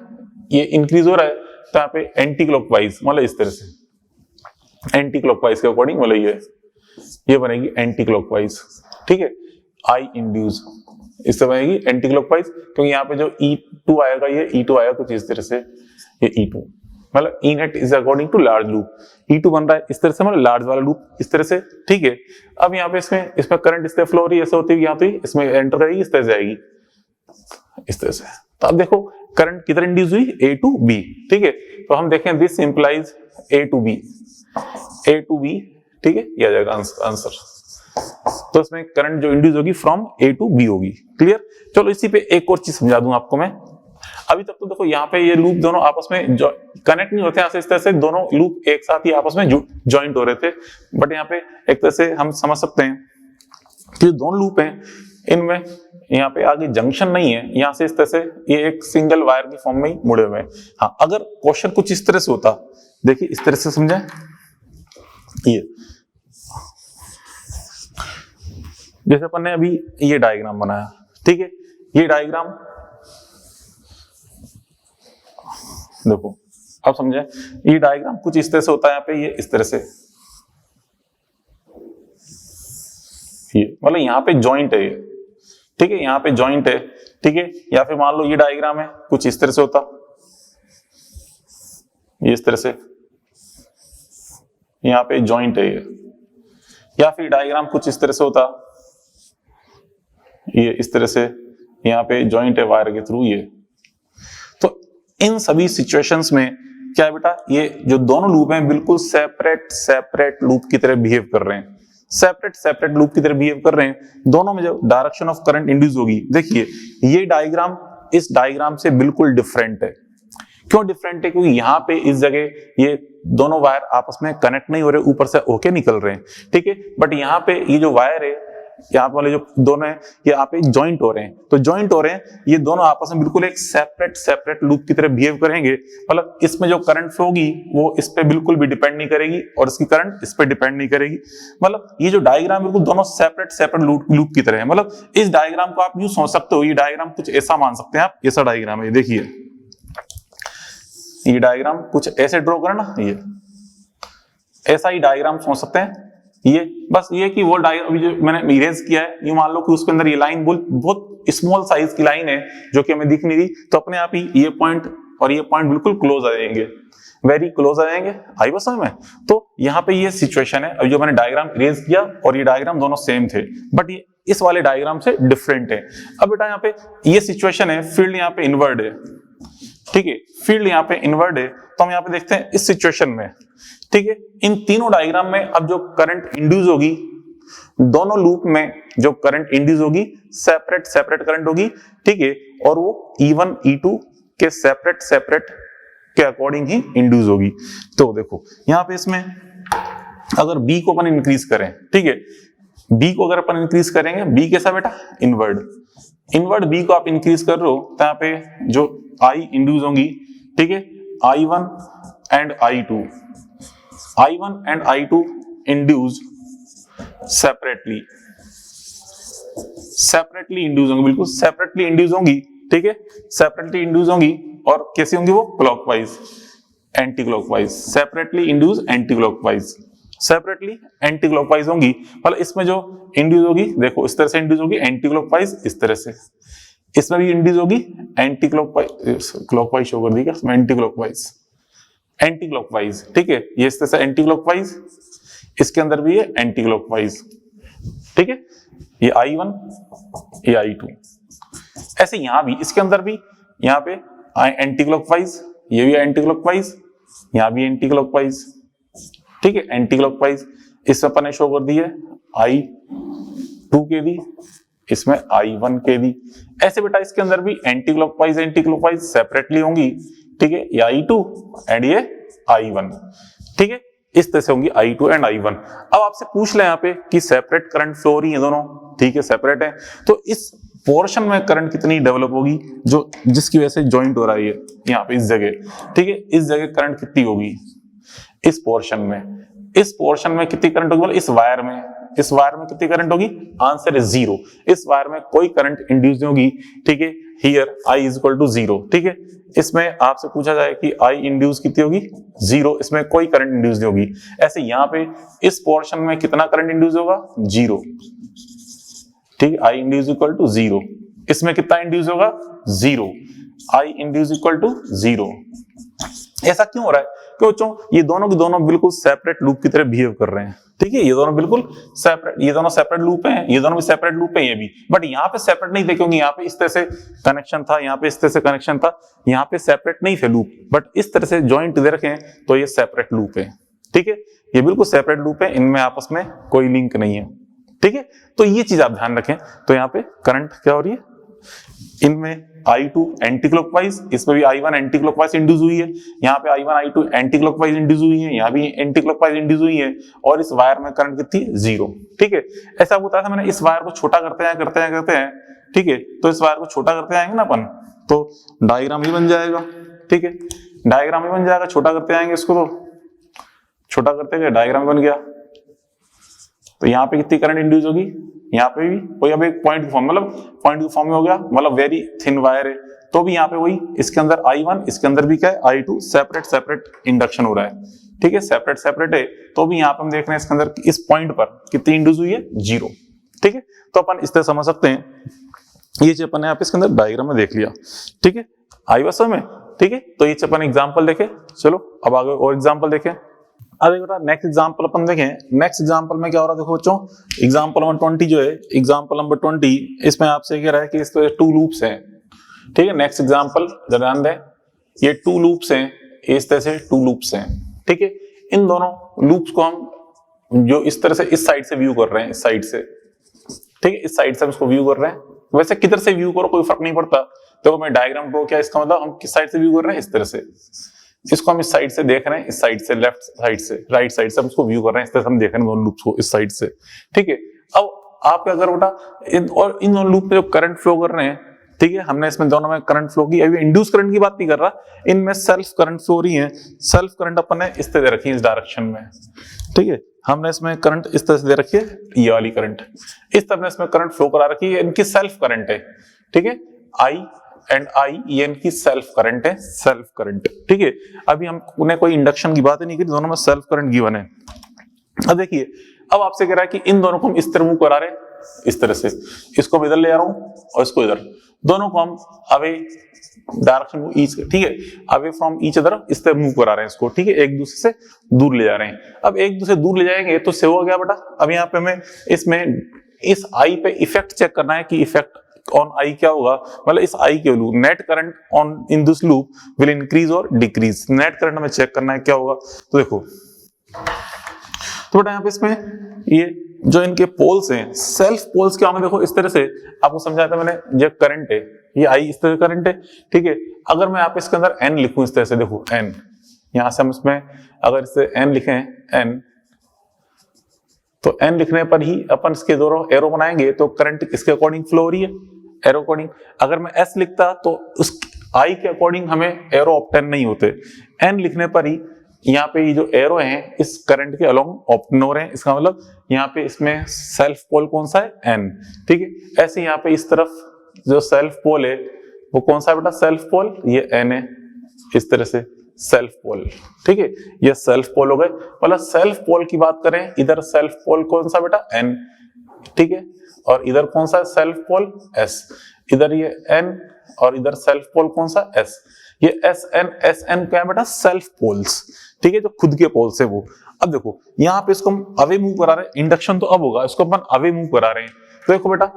ये इंक्रीज हो रहा है, तो यहाँ पे एंटी क्लॉकवाइज, मतलब इस तरह से एंटी क्लॉकवाइज के अकॉर्डिंग, मतलब ये बनेगी एंटी क्लॉकवाइज, ठीक है। आई इंड्यूस इससे बनेगी एंटी क्लॉकवाइज, क्योंकि यहाँ पे जो E2 आएगा, ये E2 आएगा कुछ इस तरह से, ये E2 मतलब E net is according to large loop, E2 बन रहा है इस तरह से, मतलब लार्ज वाला लूप इस तरह से, ठीक है। अब यहाँ पे इसमें करंट इस तरह फ्लो हो रही है, ऐसे होती है, यहाँ पे इसमें एंटर करेगी, इस तरह से आएगी, इस तरह से। तो अब देखो करंट किधर इंड्यूस हुई, A to B, ठीक है। तो हम देखें this implies A to B, ठीक है, ये आ जाएगा आंसर। तो इसमें करंट जो इंड्यूस होगी फ्रॉम A to B होगी, क्लियर। चलो इसी पे एक और चीज समझा दूं आपको मैं। अभी तक तो देखो यहाँ पे ये लूप दोनों आपस में कनेक्ट नहीं होते, यहाँ से इस तरह से दोनों लूप एक साथ ही आपस में ज्वाइंट हो रहे थे, बट यहाँ पे एक तरह से हम समझ सकते हैं कि जो दोनों लूप हैं इनमें यहाँ पे आगे जंक्शन नहीं है, यहाँ से इस तरह से ये एक सिंगल वायर की फॉर्म में ही मुड़े हुए हैं। हाँ, अगर क्वेश्चन कुछ इस तरह से होता, देखिए इस तरह से समझे, ये जैसे अपन ने अभी ये डायग्राम बनाया, ठीक है, ये डायग्राम देखो, अब समझे, ये डायग्राम कुछ इस तरह से होता है, यहाँ पे ये इस तरह से, ये मतलब यहाँ पे जॉइंट है ये, ठीक है, यहाँ पे जॉइंट है, ठीक है, या फिर मान लो ये डायग्राम है कुछ इस तरह से होता, ये इस तरह से, यहाँ पे जॉइंट है ये, या फिर डायग्राम कुछ इस तरह से होता, ये इस तरह से, यहाँ पे जॉइंट है वायर के थ्रू ये। तो इन सभी सिचुएशंस में क्या है बेटा, ये जो दोनों लूप हैं बिल्कुल सेपरेट लूप की तरह बिहेव कर रहे हैं, सेपरेट लूप की तरह बिहेव कर रहे हैं। दोनों में जो डायरेक्शन ऑफ करंट इंड्यूस होगी, देखिए ये डायग्राम इस डायग्राम से बिल्कुल डिफरेंट है। क्यों डिफरेंट है? क्योंकि यहाँ पे इस जगह ये दोनों वायर आपस में कनेक्ट नहीं हो रहे, ऊपर से होके निकल रहे हैं, ठीक है, बट यहाँ पे ये जो वायर है, यहाँ वाले जो दोनों है, ये यहाँ पे ज्वाइंट हो रहे हैं, तो ज्वाइंट हो रहे हैं, ये दोनों आपस में बिल्कुल एक सेपरेट लूप की तरह बिहेव करेंगे। मतलब इसमें जो करंट फ्लो होगी वो इस पे बिल्कुल भी डिपेंड नहीं करेगी और इसकी करंट इस पे डिपेंड नहीं करेगी। मतलब ये जो डायग्राम बिल्कुल दोनों सेपरेट लूप की तरह है। मतलब इस डायग्राम को आप यूं सोच सकते हो, ये डायग्राम कुछ ऐसा मान सकते हैं आप, ऐसा डायग्राम है, देखिए ये डायग्राम कुछ ऐसे ड्रॉ करना, ये ऐसा ही डायग्राम सोच सकते हैं। ये बस ये कि वो अभी जो मैंने इरेज किया है, ये मान लो कि उसके अंदर ये लाइन बहुत स्मॉल साइज की लाइन है जो कि हमें दिख नहीं रही, तो अपने आप ही ये पॉइंट और ये पॉइंट बिल्कुल क्लोज आ जाएंगे, वेरी क्लोज आ जाएंगे। आई बस समझ में? तो यहाँ पे ये सिचुएशन है, अब जो मैंने डायग्राम इरेज किया और ये डायग्राम दोनों सेम थे, बट ये इस वाले डायग्राम से डिफरेंट है। अब बेटा यहाँ पे ये सिचुएशन है, फील्ड यहाँ पे इनवर्ड है, ठीक है, फील्ड यहाँ पे इनवर्ड है, तो हम यहाँ पे देखते हैं इस सिचुएशन में, ठीक है, इन तीनों डायग्राम में अब जो करंट इंड्यूस होगी, दोनों लूप में जो करंट इंड्यूस होगी सेपरेट करंट होगी, ठीक है, और वो E1 E2 के सेपरेट के अकॉर्डिंग ही इंड्यूस होगी। तो देखो यहाँ पे इसमें अगर B को अपन इंक्रीज करें, ठीक है, B को अगर अपन इंक्रीज करेंगे, B कैसा बेटा? इनवर्ड B को आप इंक्रीज कर रहे हो, तो यहाँ पे जो I इंड्यूस होंगी, ठीक है, I1 and I2 induce separately induce होंगी, बिल्कुल सेपरेटली इंड्यूस होंगी, ठीक है, सेपरेटली इंड्यूस होंगी, और कैसी होंगी वो? Clockwise anti clockwise, separately induce anti clockwise होंगी। मतलब इसमें जो इंड्यूस होगी, देखो इस तरह से इंड्यूस होगी एंटी क्लॉकवाइज, इस तरह से, इसमें भी इंड्यूस होगी एंटी क्लॉकवाइज शो कर दी क्या? एंटी क्लॉकवाइज, ठीक है, ये इस तरह से एंटी क्लॉकवाइज, इसके अंदर भी ये एंटी क्लॉकवाइज, ठीक है, ये I1 ये I2, ऐसे यहां भी, इसके अंदर भी, यहाँ पे एंटी क्लॉकवाइज, ये भी एंटी क्लॉकवाइज, यहाँ भी एंटी क्लॉकवाइज, ठीक है, एंटी क्लॉकवाइज, इसमें अपन ने शो कर दी है I2 के भी, इसमें I1 के भी, ऐसे बेटा इसके अंदर भी एंटी क्लॉकवाइज सेपरेटली होंगी, ठीक है, ये I2 एंड ये I1, ठीक है, इस तरह से होंगी I2 एंड I1। अब आपसे पूछ ले यहाँ पे कि सेपरेट करंट फ्लो हो रही है दोनों, ठीक है, सेपरेट है, तो इस पोर्शन में करंट कितनी डेवलप होगी जो जिसकी वजह से ज्वाइंट हो रहा है यहाँ पे इस जगह, ठीक है, इस जगह करंट कितनी होगी इस पोर्शन में कितनी करंट होगी? इस वायर में कितनी करंट होगी? आंसर है 0। इस वायर में कोई करंट इंड्यूस नहीं होगी, ठीक है, here I is equal to 0, ठीक है, इसमें आपसे पूछा जाए कि I इंड्यूस कितनी होगी? 0, इसमें कोई करंट इंड्यूस नहीं होगी। ऐसे यहाँ पे इस पोर्शन में कितना करंट इंड्यूस होगा? 0, ठीक है, I इंड्यूस इक्वल टू 0, इसमें कितना इंड्यूस होगा? 0, I इंड्यूस इक्वल टू 0। ऐसा क्यों हो रहा है? क्यों? ये दोनों के दोनों बिल्कुल सेपरेट लूप की तरह बिहेव कर रहे हैं, ठीक है, ये दोनों बिल्कुल सेपरेट, ये दोनों सेपरेट लूप हैं, ये दोनों भी सेपरेट लूप हैं, ये भी, बट यहाँ पे सेपरेट नहीं थे क्योंकि यहाँ पे इस तरह से कनेक्शन था, यहाँ पे इस तरह से कनेक्शन था, यहाँ पे सेपरेट नहीं थे लूप, बट इस तरह से ज्वाइंट दे रखे हैं तो ये सेपरेट लूप है, ठीक है, ये बिल्कुल सेपरेट लूप है, इनमें आपस में कोई लिंक नहीं है, ठीक है, तो ये चीज आप ध्यान रखें। तो यहाँ पे करंट क्या हो रही है? इनमें I2 एंटी क्लॉकवाइज, इसमें भी I1 एंटी क्लॉकवाइज इंड्यूस हुई है, यहाँ पे I1 I2 anti clockwise induce हुई है, यहाँ भी एंटी क्लॉकवाइज इंड्यूस हुई है, और इस वायर में करंट कितनी? 0, ठीक है। ऐसा बताया था मैंने, इस वायर को छोटा करते हैं, ठीक है, तो इस वायर को छोटा करते आएंगे ना अपन, तो डायग्राम ही बन जाएगा, ठीक है, डायग्राम ही बन जाएगा, छोटा करते आएंगे इसको, तो छोटा करते गए डायग्राम बन गया। तो यहाँ पे कितनी करंट इंड्यूस होगी, यहाँ पे भी वही, अब एक पॉइंट की फॉर्म, मतलब पॉइंट की फॉर्म में हो गया, मतलब वेरी थिन वायर है तो भी यहाँ पे वही, इसके अंदर I1 इसके अंदर भी क्या है I2, सेपरेट सेपरेट इंडक्शन हो रहा है, ठीक है, सेपरेट सेपरेट है तो भी यहाँ पे हम देख रहे हैं इसके अंदर इस पॉइंट पर कितनी इंड्यूस हुई है, 0, ठीक है। तो अपन इस तरह समझ सकते हैं, ये चीज अपन यहाँ पे इसके अंदर डायग्राम में देख लिया, ठीक है, आई बस में, ठीक है। तो ये अपन एग्जाम्पल देखे, चलो अब आगे और एग्जाम्पल देखें। अब बेटा नेक्स्ट एग्जांपल अपन देखें। नेक्स्ट एग्जांपल में क्या हो रहा है, देखो बच्चों, एग्जांपल नंबर 20 जो है, एग्जांपल नंबर 20 इसमें आपसे कह रहा है कि इस पे 2 लूप्स हैं, ठीक है। नेक्स्ट एग्जांपल ध्यान दें, ये 2 लूप्स हैं, इस तरह से 2 लूप्स हैं, ठीक है। इन दोनों लूप्स को हम जो इस तरह से इस साइड से व्यू कर रहे हैं, इस साइड से, ठीक है, इस साइड से हम इसको व्यू कर रहे हैं। वैसे किधर से व्यू करो कोई फर्क नहीं पड़ता, देखो मैं डायग्राम ड्रॉ किया, इसका मतलब हम किस साइड से व्यू कर रहे हैं, इस तरह से, इसको हम इस साइड से देख रहे हैं, इस साइड से, लेफ्ट साइड से, राइट साइड से हम इसको व्यू कर रहे हैं, इस तरह से हम देख रहे हैं दोनों लूप्स को इस साइड से, ठीक है। अब आप क्या करो बेटा, इन दोनों लूप में जो करंट फ्लो कर रहे हैं, ठीक है, हमने इसमें दोनों में करंट फ्लो की, अभी इंड्यूस करंट की बात नहीं कर रहा, इनमें सेल्फ करंट फ्लो रही है। सेल्फ करंट अपन ने इस तरह रखी है, इस डायरेक्शन में, ठीक है, हमने इसमें करंट इस तरह से दे रखी है, ये वाली करंट इस तरह इसमें करंट फ्लो करा रखी है, इनकी सेल्फ करंट है, ठीक है, I एंड I ये इनकी सेल्फ करंट है, सेल्फ करंट, ठीक है। अभी हम उन्हें कोई इंडक्शन की बात ही नहीं की, दोनों में सेल्फ करंट गिवन है। अब देखिए, अब आपसे कह रहा है कि इन दोनों को हम इस तरह मूव करा रहे हैं, इस तरह से, इसको मैं इधर ले आ रहा हूं और इसको इधर, दोनों को हम अवे डायरेक्शन ईच, ठीक है, अवे फ्रॉम ईच अदर इस तरह मूव करा रहे हैं इसको, ठीक है, एक दूसरे से दूर ले जा रहे हैं। अब एक दूसरे दूर ले जाएंगे तो से हो गया बेटा, अब यहाँ पे हमें इसमें इस I पे इफेक्ट चेक करना है कि इफेक्ट ऑन I क्या होगा, मतलब इस I के loop net current on in this loop will increase और डिक्रीज, नेट करंट हमें चेक करना है क्या होगा। तो देखो, तो बेटा यहाँ पे इसमें ये जो इनके पोल्स हैं, सेल्फ पोल्स क्या होंगे, देखो इस तरह से आपको समझाया था मैंने, ये करंट है, ये I इस तरह करंट है, ठीक है। अगर मैं आप इसके अंदर N लिखूं इस तरह से, देखो N, यहां से हम इसमें अगर इसे N लिखें N, तो N लिखने पर ही अपन इसके दोनों एरो बनाएंगे तो करंट इसके अकॉर्डिंग फ्लो हो रही है, एरो अकॉर्डिंग। अगर मैं S लिखता तो उस I के अकॉर्डिंग हमें एरो ऑब्टेन नहीं होते, N लिखने पर ही यहाँ पे ये जो एरो हैं इस करंट के अलोंग ऑब्टेन हो रहे हैं, इसका मतलब यहाँ पे इसमें सेल्फ पोल कौन सा है, N, ठीक है। ऐसे यहाँ पे इस तरफ जो सेल्फ पोल है वो कौन सा है बेटा, सेल्फ पोल, ये N है, इस तरह से सेल्फ पोल, ठीक है, ये सेल्फ पोल हो गए। मतलब सेल्फ पोल की बात करें, इधर सेल्फ पोल कौन सा बेटा, N, ठीक है, और इधर कौन सा सेल्फ पोल, S, इधर ये N और इधर सेल्फ पोल कौन सा, S, ये SN क्या है बेटा, सेल्फ पोल्स, ठीक है, जो खुद के पोल्स है वो। अब देखो यहाँ पे इसको हम अवे मूव करा रहे हैं, इंडक्शन तो अब होगा, इसको अपन अवे मूव करा रहे हैं, तो देखो बेटा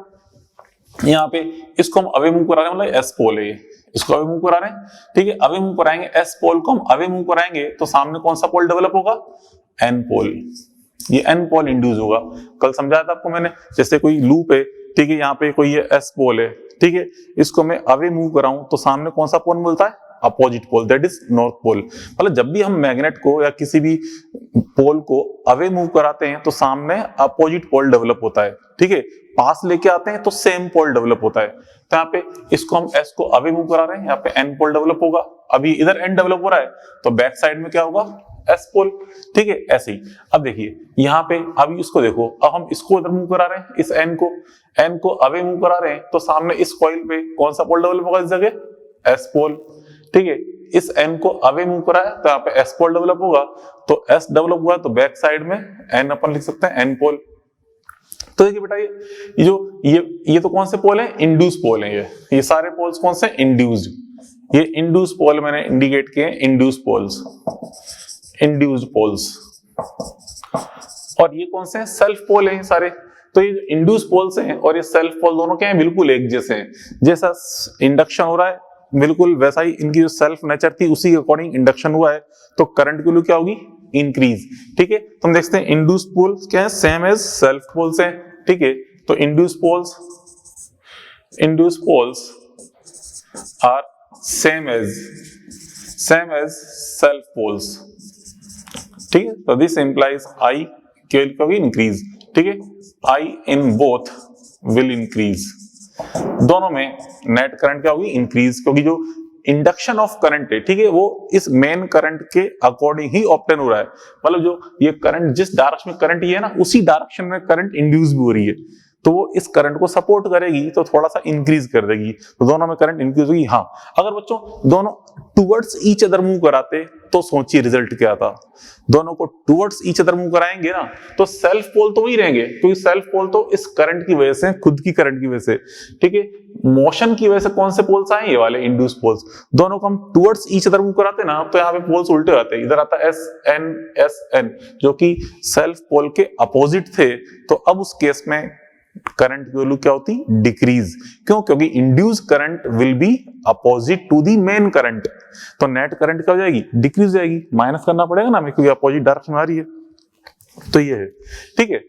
यहाँ पे इसको हम अवे मूव करा रहे हैं, मतलब S पोल है, इसको अवे मूव करा रहे हैं, ठीक है, अवे मूव कराएंगे, S पोल को हम अवे मूव कराएंगे तो सामने कौन सा पोल डेवलप होगा, N पोल, ये N पोल इंड्यूस होगा। कल समझाया था आपको मैंने, जैसे कोई लूप है, ठीक है, यहाँ पे कोई ये S पोल है, ठीक है, इसको मैं अवे मूव कराऊं तो सामने कौन सा पोल मिलता है, opposite pole, that is north pole. मतलब जब भी हम मैग्नेट को या किसी भी पोल को अवे मूव कराते हैं तो सामने अपोजिट पोल डेवलप होता है, ठीक है, पास लेके आते हैं तो सेम पोल डेवलप होता है। तो यहाँ पे इसको हम S को अवे मूव करा रहे हैं, यहाँ पे N पोल डेवलप होगा, अभी इधर N डेवलप हो रहा है तो बैक साइड में क्या होगा, S पोल, ठीक है, ऐसे ही। अब देखिए यहाँ पे अभी इसको देखो, अब हम इसको इधर मूव करा रहे हैं, इस N को अवे मूव करा रहे हैं तो सामने इस कॉइल पे कौन सा पोल डेवलप होगा, इस जगह S पोल, ठीक है, इस N को अवे मूव करा है तो यहाँ पे S पोल डेवलप होगा, तो S डेवलप हुआ तो बैक साइड में N अपन लिख सकते हैं, N पोल। तो देखिए बेटा ये तो कौन से पोल है, इंड्यूस पोल है, ये सारे पोल्स कौन से, इंड्यूस्ड, ये इंड्यूस पोल मैंने इंडिकेट किए, इंड्यूस पोल्स, इंड्यूस्ड पोल्स। और ये कौन से हैं, सेल्फ पोल हैं सारे। तो ये इंड्यूस पोल्स हैं और ये सेल्फ पोल दोनों क्या हैं, बिल्कुल एक जैसे हैं, जैसा इंडक्शन हो रहा है बिल्कुल वैसा ही इनकी जो सेल्फ नेचर थी उसी के अकॉर्डिंग इंडक्शन हुआ है, तो करंट की वैल्यू क्या होगी, इंक्रीज, ठीक है। तो हम देखते हैं इंड्यूस पोल्स क्या है, सेम एज सेल्फ पोल्स हैं, ठीक है। तो induce poles are same as self poles, ठीक है। तो दिस इंप्लाइज I की वैल्यू क्या होगी, इंक्रीज, ठीक है, I in both will increase, दोनों में नेट करंट क्या होगी, इंक्रीज, क्योंकि जो इंडक्शन ऑफ करंट है, ठीक है, वो इस मेन करंट के अकॉर्डिंग ही ऑब्टेन हो रहा है। मतलब जो ये करंट जिस डायरेक्शन में करंट ये है ना, उसी डायरेक्शन में करंट इंड्यूस भी हो रही है, तो वो इस करंट को सपोर्ट करेगी, तो थोड़ा सा इंक्रीज कर देगी, तो दोनों में करंट इंक्रीज होगी। हाँ, अगर बच्चों दोनों टुवर्ड्स ईच अदर मूव कराते तो सोचिए रिजल्ट क्या था। दोनों को टुवर्ड्स ईच अदर मूव कराएंगे ना, तो सेल्फ पोल तो वही रहेंगे, क्योंकि सेल्फ पोल तो इस करंट की वजह से, खुद की करंट की वजह से, ठीक है। मोशन की वजह से कौन से पोल्स आए, ये वाले इंड्यूस पोल्स। दोनों को हम टुवर्ड्स ईच अदर मूव कराते ना, तो यहाँ पे पोल्स उल्टे आते हैं, इधर आता है एस एन, जो कि सेल्फ पोल के अपोजिट थे। तो अब उस केस में करंट की वैल्यू क्या होती, डिक्रीज। क्यों? क्योंकि induce current will be opposite to the main current, तो नेट करंट क्या हो जाएगी, डिक्रीज जाएगी। माइनस करना पड़ेगा ना हमें, क्योंकि अपोजिट डायरेक्शन में आ रही है। तो ये है, ठीक है।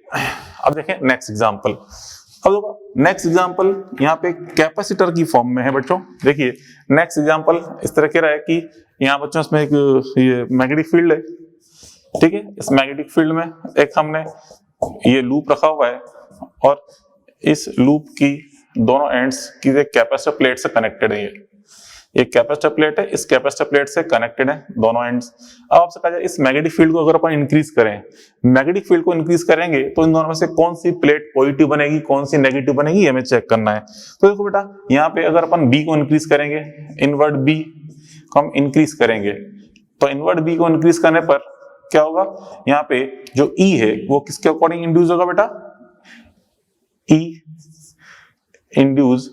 अब देखें नेक्स्ट एग्जांपल। अब देखो नेक्स्ट एग्जांपल यहाँ पे कैपेसिटर की फॉर्म में है बच्चों। देखिए नेक्स्ट एग्जांपल इस तरह कह रहा है कि यहाँ बच्चों इसमें एक ये मैग्नेटिक फील्ड है, ठीक है। इस मैग्नेटिक फील्ड में एक हमने ये लूप रखा हुआ है, और इस लूप की दोनों एंड्स की कैपेसिटर प्लेट से कनेक्टेड है। ये कैपेसिटर प्लेट है, इस कैपेसिटर प्लेट से कनेक्टेड है दोनों एंड्स। अब आपसे कहा जाए इस मैग्नेटिक फील्ड को अगर अपन इंक्रीज करें, मैग्नेटिक फील्ड को इंक्रीज करेंगे तो इन दोनों में से कौन सी प्लेट पॉजिटिव बनेगी, कौन सी नेगेटिव बनेगी, हमें चेक करना है। तो देखो बेटा, यहाँ पे अगर अपन बी को इंक्रीज करेंगे, इनवर्ट बी को हम इंक्रीज करेंगे, तो इनवर्ट बी को इंक्रीज करने पर क्या होगा, यहाँ पे जो ई है वो किसके अकॉर्डिंग इंड्यूस होगा बेटा, ई इंड्यूस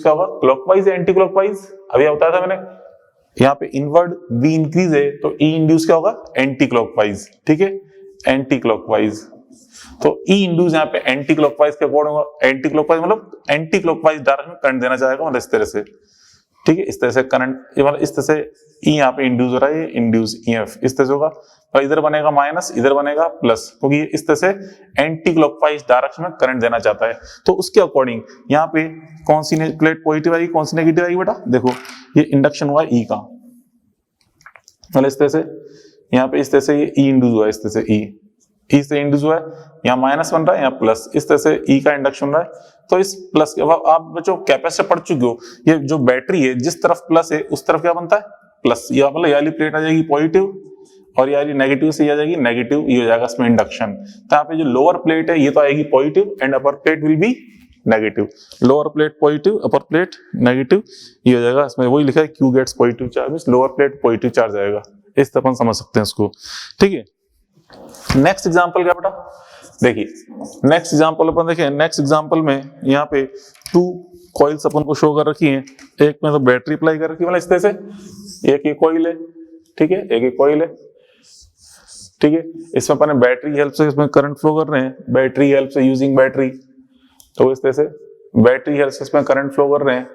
क्या होगा, क्लॉकवाइज या एंटी क्लॉकवाइज। अभी बताया था मैंने, यहाँ पे इनवर्ड बी इंक्रीज है, तो ई इंड्यूस क्या होगा, एंटी क्लॉकवाइज, ठीक है, एंटी क्लॉकवाइज। तो ई इंड्यूस यहाँ पे एंटी क्लॉकवाइज के अकॉर्डिंग होगा। एंटी क्लॉकवाइज मतलब एंटी क्लॉकवाइज डायरेक्शन में करंट देना चाहेगा, मतलब इस तरह से, ठीक है, इस तरह से करंट, मतलब इस तरह से ई यहाँ पे इंड्यूस हो रहा है, इंड्यूस ईएफ इस तरह से होगा, और इधर बनेगा माइनस, इधर बनेगा प्लस, क्योंकि ये इस तरह से एंटी क्लॉकवाइज डायरेक्शन में करंट देना चाहता है। तो उसके अकॉर्डिंग यहाँ पे कौन सी प्लेट पॉजिटिव आएगी, कौन सी नेगेटिव आएगी बेटा, देखो ये इंडक्शन हुआ ई का, मतलब इस तरह से यहाँ पे इस तरह से ये ई इंड्यूस हुआ है, इस तरह से ई से इंड्यूस हुआ है, यहाँ माइनस बन रहा है, यहाँ प्लस, इस तरह से ई का इंडक्शन हो रहा है। तो इस प्लस के आप बच्चों कैपेसिटर पढ़ चुके हो, ये जो बैटरी है जिस तरफ प्लस है उस तरफ क्या बनता है, प्लस। या मतलब ये वाली प्लेट आ जाएगी पॉजिटिव, और ये वाली नेगेटिव से आ जाएगी नेगेटिव, ये हो जाएगा इसमें इंडक्शन। तो यहाँ पे जो लोअर प्लेट है ये तो आएगी positive, and upper plate will be negative. Lower plate positive, upper plate negative, ये हो जाएगा। इसमें वही लिखा है Q gets positive charge, lower plate positive charge आएगा। इस तरह अपन समझ सकते हैं इसको, ठीक है। नेक्स्ट एग्जांपल क्या बेटा, देखिए नेक्स्ट एग्जांपल अपन देखें। नेक्स्ट एग्जांपल में यहाँ पे 2 कॉइल्स अपन को शो कर रखी हैं, एक में तो बैटरी अप्लाई कर रखी है, मतलब इस तरह से, एक ये कॉइल है, ठीक है, एक ये कॉइल है, ठीक है। इसमें अपन बैटरी हेल्प से इसमें करंट फ्लो कर रहे हैं, बैटरी हेल्प से, यूजिंग बैटरी, तो इस तरह से बैटरी हेल्प से इसमें करंट फ्लो कर रहे हैं।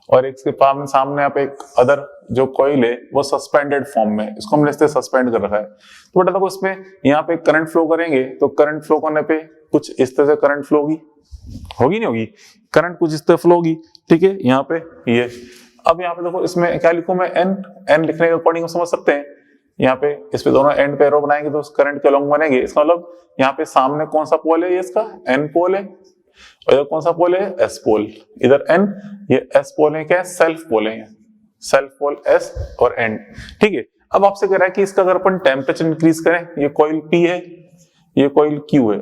और इसके सामने आप एक अदर जो कॉइल है वो सस्पेंडेड फॉर्म में, इसको हमने इस तरह सस्पेंड कर रखा है। तो बेटा देखो इसमें यहाँ पे करंट फ्लो करेंगे, तो करंट फ्लो करने पे कुछ इस तरह से करंट फ्लो होगी नहीं होगी, करंट कुछ इस तरह फ्लो होगी, ठीक है। यहाँ पे ये, अब यहाँ पे देखो इसमें क्या लिखूं मैं, एन लिखने के अकॉर्डिंग समझ सकते हैं। यहाँ पे इस पे दोनों एंड पे एरो बनाएंगे तो करंट के अलोंग बनेंगे। इसका मतलब यहाँ पे सामने कौन सा पोल है, ये इसका एन पोल है, और इधर कौन सा पोल है, एस पोल। इधर एन, ये एस पोल है, क्या है, सेल्फ पोल है, सेल्फ पोल एस और एन, ठीक है। अब आपसे कह रहा है कि इसका अगर अपन टेम्परेचर इंक्रीज करें, ये कॉइल पी है, ये कॉइल क्यू है,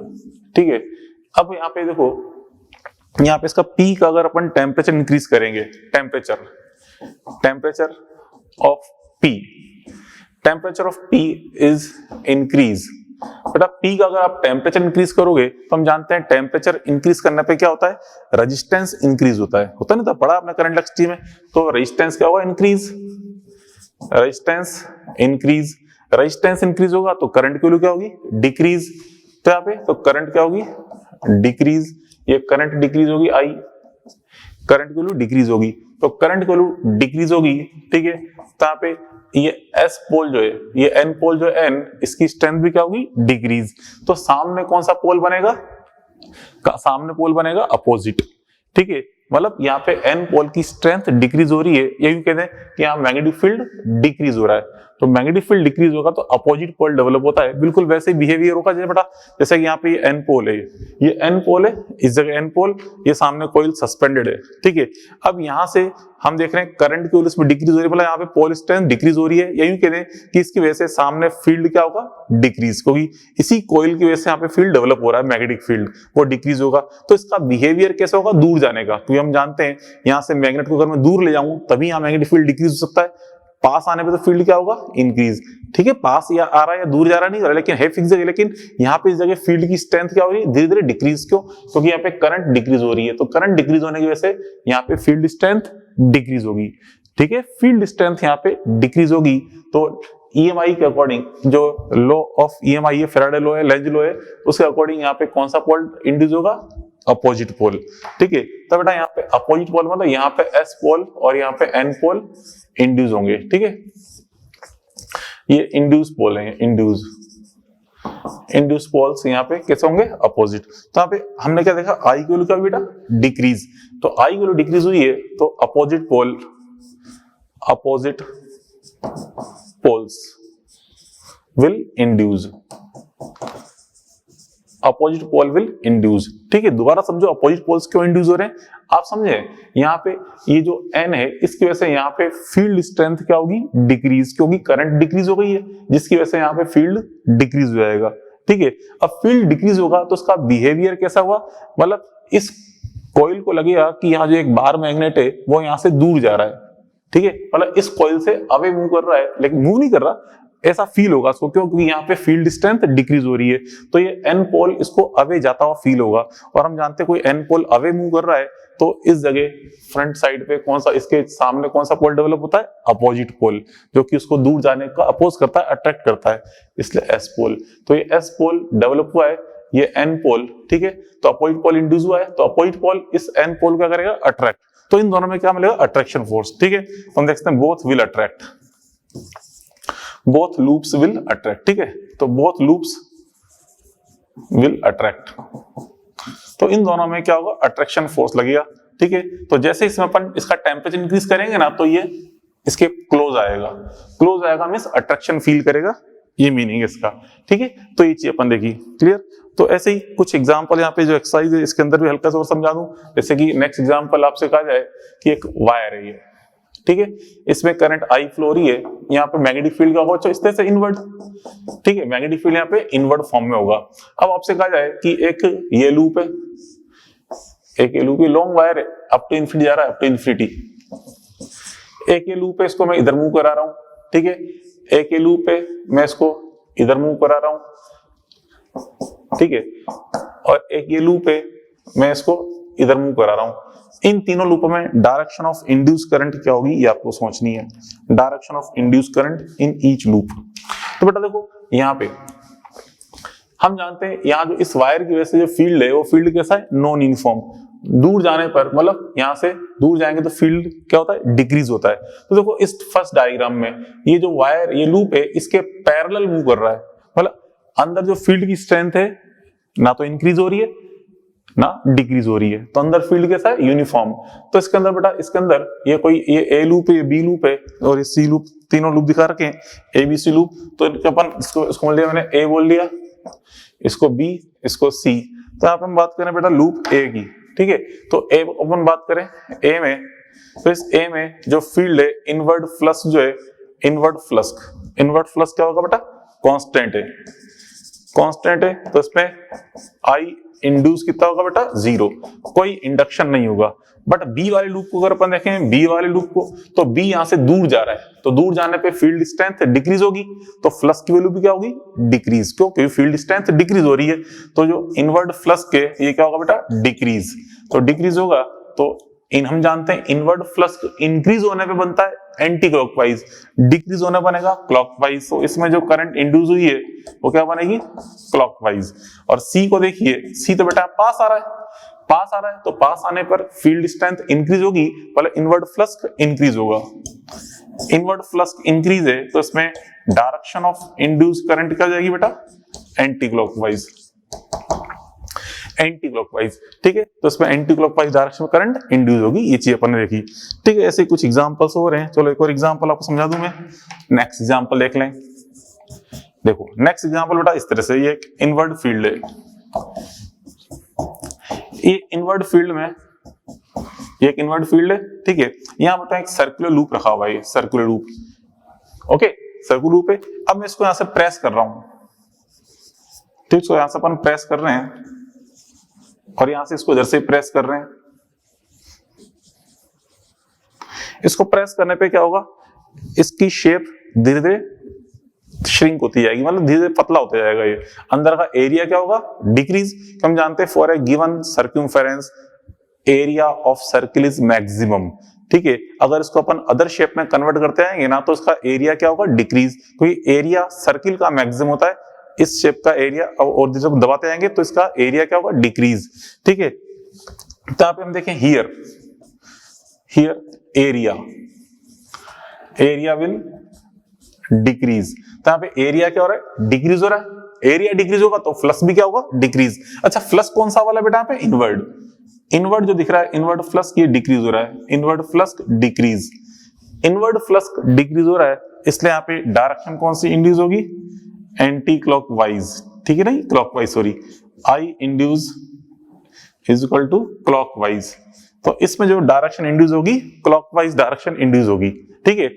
ठीक है। अब यहाँ पे देखो, यहाँ पे इसका पी का अगर अपन टेम्परेचर इंक्रीज करेंगे, temperature of P, temperature of P is increase. बेटा पी का अगर आप टेम्परेचर इंक्रीज करोगे तो हम जानते हैं टेम्परेचर इंक्रीज करने पे क्या होता है, रेजिस्टेंस इंक्रीज होता है नहीं था, पढ़ा आपने करंट एक्सटी में। तो रेजिस्टेंस क्या होगा, इंक्रीज, रेजिस्टेंस इंक्रीज होगा तो करंट की वैल्यू क्या होगी, डिक्रीज। तो यहाँ पे तो करंट क्या होगी, डिक्रीज, ये करंट डिक्रीज होगी, आई करंट की वैल्यू डिक्रीज होगी, तो करंट की वैल्यू डिक्रीज होगी, ठीक है। तो यहाँ पे ये एस पोल जो है, ये एन पोल जो है एन, इसकी स्ट्रेंथ भी क्या होगी, डिक्रीज। तो सामने कौन सा पोल बनेगा, सामने पोल बनेगा अपोजिट, ठीक है। मतलब यहाँ पे एन पोल की स्ट्रेंथ डिक्रीज हो रही है, यही कहते हैं कि यहाँ मैग्नेटिक फील्ड डिक्रीज हो रहा है। तो मैग्नेटिक फील्ड डिक्रीज होगा तो अपोजिट पोल डेवलप होता है। बिल्कुल वैसे बिहेवियर होगा जैसे बेटा, जैसे कि यहाँ पे ये एन पोल है, ये एन पोल है, इस जगह एन पोल, ये सामने कॉइल सस्पेंडेड है, ठीक है। अब यहाँ से हम देख रहे हैं करंट की वजह से डिक्रीज हो रही है, मतलब यहाँ पे पोल स्ट्रेंथ डिक्रीज हो रही है, या यूं कह दें कि इसकी वजह से सामने फील्ड क्या होगा, डिक्रीज, क्योंकि इसी कॉइल की वजह से यहाँ पे फील्ड डेवलप हो रहा है, मैग्नेटिक फील्ड वो डिक्रीज होगा। तो इसका बिहेवियर कैसे होगा, दूर जाने का, क्योंकि हम जानते हैं यहाँ से मैग्नेट को अगर मैं दूर ले जाऊं तभी यहाँ मैग्नेटिक फील्ड डिक्रीज हो सकता है, पास आने पे तो फील्ड क्या होगा, इंक्रीज, ठीक है। पास या आ रहा है या दूर जा रहा नहीं, लेकिन है फिक्स जगह, लेकिन यहाँ पे इस जगह फील्ड की स्ट्रेंथ क्या हो रही है, धीरे धीरे डिक्रीज, क्यों, क्योंकि यहाँ पे करंट डिक्रीज हो रही है, तो करंट डिक्रीज होने की वजह से यहाँ पे फील्ड स्ट्रेंथ डिक्रीज होगी, ठीक है। फील्ड स्ट्रेंथ यहाँ पे डिक्रीज होगी तो ईएमआई के अकॉर्डिंग, जो लॉ ऑफ ईएमआई है, फैराडे लॉ है, लेंज लॉ है, उसके अकॉर्डिंग यहाँ पे कौन सा पोल इंड्यूस होगा, अपोजिट पोल, ठीक है। तो बेटा यहाँ पे अपोजिट पोल मतलब यहाँ पे एस पोल और यहाँ पे एन पोल इंड्यूस होंगे, ठीक है। ये इंड्यूस पोल है, इंड्यूस पोल्स यहाँ पे कैसे होंगे, अपोजिट। तो यहाँ पे हमने क्या देखा, आई की वैल्यू क्या बेटा, डिक्रीज, तो आई की वैल्यू डिक्रीज हुई है तो opposite poles will induce, opposite pole will induce, ठीक है। दोबारा समझो अपोजिट पोल्स क्यों इंड्यूस हो रहे हैं, आप समझे, यहाँ पे ये जो एन है इसकी वजह से यहाँ पे फील्ड स्ट्रेंथ क्या होगी, डिक्रीज, क्योंकि करंट डिक्रीज हो गई है, जिसकी वजह से यहाँ पे फील्ड डिक्रीज हो जाएगा, ठीक है। अब फील्ड डिक्रीज होगा तो उसका बिहेवियर कैसा हुआ, मतलब इस कॉइल को लगेगा कि यहाँ जो एक बार मैग्नेट है वो यहाँ से दूर जा रहा है, ठीक है, मतलब इस कॉइल से अवे मूव कर रहा है, लेकिन मूव नहीं कर रहा, ऐसा फील होगा उसको, क्यों, क्योंकि यहाँ पे फील्ड स्ट्रेंथ डिक्रीज हो रही है, तो ये एन पोल इसको अवे जाता हुआ फील होगा। और हम जानते हैं कोई एन पोल अवे मूव कर रहा है तो इस जगह फ्रंट साइड पे कौन सा, इसके सामने कौन सा पोल डेवलप होता है, अपोजिट पोल, जो कि उसको दूर जाने का अपोज करता है, अट्रैक्ट करता है, इसलिए एस पोल। तो ये एस पोल डेवलप हुआ है, ये एन पोल, ठीक है, तो अपोजिट पोल इंड्यूस हुआ है, तो अपोजिट पोल इस एन पोल क्या करेगा, अट्रैक्ट, तो इन दोनों में क्या मिलेगा, अट्रैक्शन फोर्स, ठीक है। तो हम देखते हैं both will attract, both loops will attract, ठीक है, तो बोथ लूप्स विल अट्रैक्ट, तो इन दोनों में क्या होगा, अट्रैक्शन फोर्स लगेगा, ठीक है। तो जैसे इसमें अपन इसका टेम्परेचर इंक्रीज करेंगे ना तो ये इसके क्लोज आएगा मींस अट्रैक्शन फील करेगा, ये मीनिंग है इसका, ठीक है। तो ये चीज अपन देखी, क्लियर। तो ऐसे ही कुछ एग्जांपल यहाँ पे जो एक्सरसाइज है इसके अंदर भी हल्का सा और समझा दूं, जैसे कि नेक्स्ट एग्जांपल आपसे कहा जाए कि एक वायर है ये, ठीक है, इसमें करंट आई फ्लो हो रही है, यहाँ पे मैग्नेटिक फील्ड का होगा इस तरह से इनवर्ड, ठीक है, मैग्नेटिक फील्ड यहाँ पे इनवर्ड फॉर्म में होगा। अब आपसे कहा जाए कि एक ये लूप है, एक ये लूप है, लॉन्ग वायर है, अप टू इन्फिनिटी जा रहा है, अप टू इन्फिनिटी, एक ये लूप है, इसको मैं इधर मूव करा रहा हूं, ठीक है, एक ये लूप है, मैं इसको इधर मूव करा रहा हूं, ठीक है, और एक ये लूप है, मैं इसको इधर मूव करा रहा हूं। इन तीनों लूपों में डायरेक्शन ऑफ इंड्यूस करंट क्या होगी ये आपको सोचनी है, direction of induce current in each loop. तो बेटा देखो यहाँ पे हम जानते हैं यहाँ जो इस वायर की वजह से जो फील्ड है वो फील्ड कैसा है, नॉन यूनिफॉर्म, दूर जाने पर मतलब यहाँ से दूर जाएंगे तो फील्ड क्या होता है, डिक्रीज होता है। तो देखो इस फर्स्ट डायग्राम में ये जो वायर, ये लूप है, इसके पैरेलल मूव कर रहा है, मतलब अंदर जो फील्ड की स्ट्रेंथ है ना तो इंक्रीज हो रही है ना डिक्रीज हो रही है, तो अंदर फील्ड कैसा है, यूनिफॉर्म। तो इसके अंदर बेटा, इसके अंदर ये कोई ये ए लूप है, ये बी लूप है और ये सी लूप, तीनों लूप दिखा रखे हैं, ए बी सी लूप। तो अपन इसको बोल दिया मैंने, ए बोल दिया, इसको बी, इसको सी। तो यहाँ पे हम बात करें बेटा लूप ए की, ठीक है। तो ए अपन बात करें ए में, तो इस ए में जो फील्ड है, इनवर्ड फ्लक्स जो है, इनवर्ड फ्लक्स क्या होगा बेटा, कांस्टेंट है, कांस्टेंट है, तो इसमें आई इंड्यूस कितना होगा बेटा, 0, कोई इंडक्शन नहीं होगा। बट बी वाले लूप को अगर अपन देखें, बी वाले लूप को, तो बी यहां से दूर जा रहा है, तो दूर जाने पे फील्ड स्ट्रेंथ डिक्रीज होगी, तो फ्लक्स की वैल्यू भी क्या होगी, डिक्रीज, क्यों, क्योंकि फील्ड स्ट्रेंथ डिक्रीज हो रही है। तो जो इनवर्ड फ्लक्स के ये क्या होगा बेटा, डिक्रीज, तो डिक्रीज होगा, तो हम जानते हैं इनवर्ड फ्लक्स इंक्रीज होने पे बनता है एंटी क्लॉकवाइज, डिक्रीज होने बनेगा क्लॉकवाइज। तो इसमें जो करंट इंड्यूस हुई है वो क्या बनेगी, क्लॉकवाइज। और सी को देखिए, सी तो बेटा पास आ रहा है, तो पास आने पर फील्ड स्ट्रेंथ इंक्रीज होगी, मतलब इनवर्ड फ्लक्स इंक्रीज होगा। इनवर्ड फ्लक्स इंक्रीज है तो इसमें डायरेक्शन ऑफ इंड्यूस करंट क्या जाएगी बेटा, एंटी क्लॉकवाइज। एंटी क्लॉकवाइज, ठीक है। तो इसमें एंटी क्लॉकवाइज डायरेक्शन में करंट इंड्यूस होगी, ये चीज अपन ने देखी, ठीक है। ऐसे कुछ एग्जांपल्स हो रहे हैं, चलो एक और एग्जांपल आपको समझा दूं मैं। नेक्स्ट एग्जांपल देख लें। देखो नेक्स्ट एग्जांपल बेटा इस तरह से, ये एक इनवर्ड फील्ड है। ये इनवर्ड फील्ड में, ये एक इनवर्ड फील्ड है, ठीक है। यहाँ बेटा एक सर्कुलर लूप रखा हुआ है, circular loop, okay, circular loop है। अब मैं इसको यहां से प्रेस कर रहा हूं, ठीक, इसको यहां से अपन प्रेस कर रहे हैं और यहां से इसको इधर से प्रेस कर रहे हैं। इसको प्रेस करने पे क्या होगा, इसकी शेप धीरे धीरे श्रिंक होती जाएगी, मतलब धीरे धीरे पतला होता जाएगा। ये अंदर का एरिया क्या होगा, डिक्रीज। हम जानते हैं for a given circumference area of circle is maximum, ठीक है। अगर इसको अपन अदर शेप में कन्वर्ट करते आएंगे ना, तो इसका एरिया क्या होगा, डिक्रीज, क्योंकि एरिया सर्किल का मैक्सिमम होता है, इस शेप का एरिया, और जब दबाते आएंगे तो इसका एरिया क्या होगा, डिक्रीज, ठीक है। तो यहाँ पे हम देखें here, here area will decrease. तो यहाँ पे एरिया क्या हो रहा है, डिक्रीज हो रहा है। एरिया डिक्रीज होगा तो फ्लक्स भी क्या होगा, डिक्रीज। अच्छा फ्लक्स कौन सा वाला बेटा, यहाँ पे इनवर्ड, इनवर्ड जो दिख रहा है, इनवर्ड फ्लक्स ये डिक्रीज हो रहा है, inward flux decrease, inward flux decrease हो रहा है, इसलिए यहाँ पे डायरेक्शन कौन सी इंड्यूस होगी, एंटी क्लॉकवाइज, ठीक है, नहीं clockwise, sorry, I induce is equal to clockwise. तो इसमें जो डायरेक्शन इंड्यूस होगी, क्लॉकवाइज डायरेक्शन इंड्यूस होगी, ठीक है,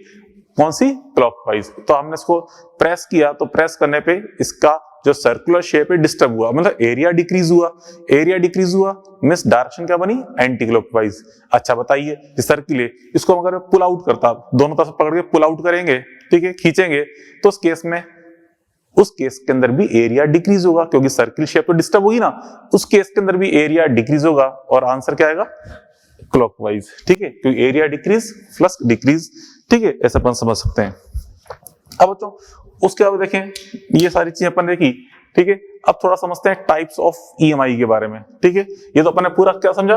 कौन सी, क्लॉकवाइज। तो हमने इसको प्रेस किया, तो प्रेस करने पे इसका जो सर्कुलर शेप है डिस्टर्ब हुआ, मतलब एरिया डिक्रीज हुआ, एरिया डिक्रीज हुआ मींस डायरेक्शन क्या बनी, एंटी क्लॉकवाइज। अच्छा बताइए, ये सर्किल है, इसको अगर पुल आउट करता, दोनों तरफ पकड़ के पुल आउट करेंगे, ठीक है, खींचेंगे, तो उस केस में, उस केस के अंदर भी एरिया डिक्रीज होगा, क्योंकि सर्किल शेप तो डिस्टर्ब होगी ना, उस केस के अंदर भी एरिया डिक्रीज होगा, और आंसर क्या आएगा, क्लॉकवाइज, ठीक है, क्योंकि एरिया डिक्रीज फ्लक्स डिक्रीज, ठीक है, ऐसा अपन समझ सकते हैं। अब बच्चों उसके बाद देखें, ये सारी चीजें अपन देखी, ठीक है। अब थोड़ा समझते हैं टाइप्स ऑफ ईएमआई के बारे में, ठीक है। ये तो अपन ने पूरा क्या समझा,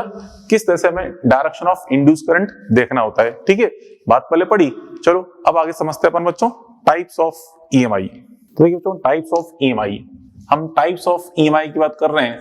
किस तरह से हमें डायरेक्शन ऑफ इंड्यूस करंट देखना होता है, ठीक है, बात पहले पढ़ी। चलो अब आगे समझते हैं अपन बच्चों टाइप्स ऑफ ईएमआई। तो देखिए बच्चों टाइप्स ऑफ ईएमआई, हम टाइप्स ऑफ ईएमआई की बात कर रहे हैं,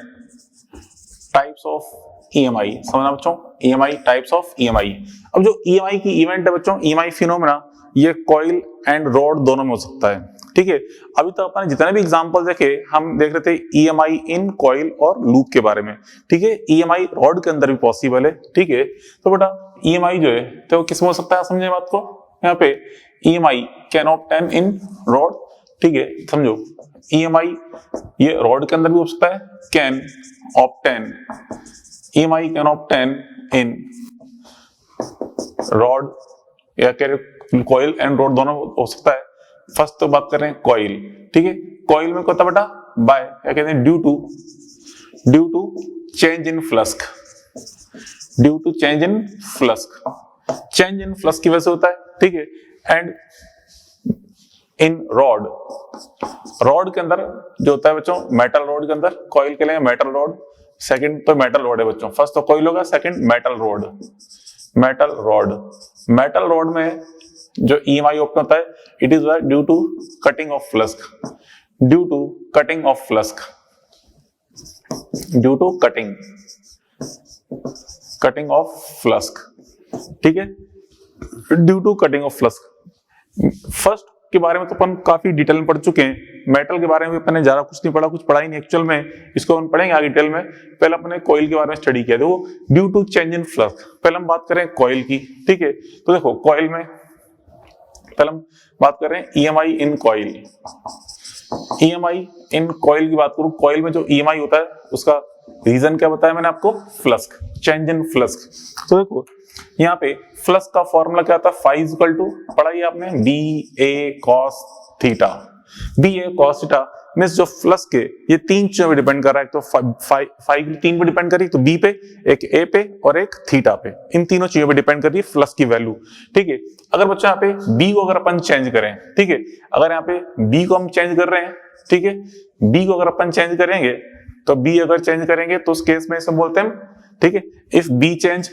टाइप्स ऑफ ईएमआई, समझना बच्चों, ईएमआई, टाइप्स ऑफ ईएमआई। अब जो ईएमआई की इवेंट है बच्चों, ईएमआई फिनोमेना, ये कॉइल एंड रॉड दोनों में हो सकता है, ठीक है। अभी तक अपन जितने भी एग्जांपल देखे, हम देख रहे थे ईएमआई इन कॉइल और लूप के बारे में, ठीक है। ईएमआई रॉड के अंदर भी पॉसिबल है, ठीक है। तो बेटा ईएमआई जो है तो किस में हो सकता है, समझे बात को, यहाँ पे EMI can obtain in rod, ठीक है, समझो, ईएमआई ये रॉड के अंदर भी हो सकता है, can obtain, EMI can obtain in rod या कॉइल एंड रॉड दोनों हो सकता है। फर्स्ट तो बात कर रहे हैं कॉइल, ठीक है। कॉइल में क्या होता है बेटा, बाय क्या कहते हैं, due to change in flux, due to change in flux, change in flux की वजह से होता है, ठीक है। एंड इन रॉड, रॉड के अंदर जो होता है बच्चों, मेटल रॉड के अंदर, कॉइल के लिए मेटल रॉड, सेकंड तो मेटल रॉड है बच्चों, फर्स्ट तो कॉइल होगा, second metal rod, metal rod, metal rod में जो ईएमआई ओपन होता है, it is due to cutting of flux, due to cutting of flux, due to cutting of flux, ठीक है, due to cutting of flux. First के बारे में तो अपन काफी डिटेल में पढ़ चुके हैं, मेटल के बारे में अपन ने ज्यादा कुछ नहीं पढ़ा, कुछ पढ़ा ही नहीं एक्चुअल में, इसको हम पढ़ेंगे आगे डिटेल में। पहले अपने कॉइल के बारे में स्टडी किया, देखो due to change in flux, पहले हम बात करें कॉइल की, ठीक है। तो देखो कॉइल में पहले हम बात कर रहे हैं EMI in coil, EMI in coil की बात करूं, कॉइल में जो ईएमआई होता है उसका रीजन क्या बताया मैंने आपको, फ्लक्स, चेंज इन फ्लक्स। तो देखो यहाँ पे फ्लक्स का फॉर्मूला क्या था, फाई इज इक्वल टू, पढ़ाई आपने, B A cos theta, B A cos theta means जो फ्लक्स के ये तीन चीजों पे डिपेंड कर रहा है, एक तो फाई तीन पे डिपेंड कर रही है, तो बी पे, एक ए पे और एक थीटा पे, इन तीनों चीजों पे डिपेंड कर रही है फ्लक्स की वैल्यू, ठीक है। अगर बच्चा यहाँ पे बी को अगर अपन चेंज करें, ठीक है, अगर यहाँ पे बी को हम चेंज कर रहे हैं, ठीक है, बी को अगर अपन चेंज करेंगे, तो बी अगर चेंज करेंगे तो उस केस में इसे बोलते हैं, ठीक है, इफ बी चेंज,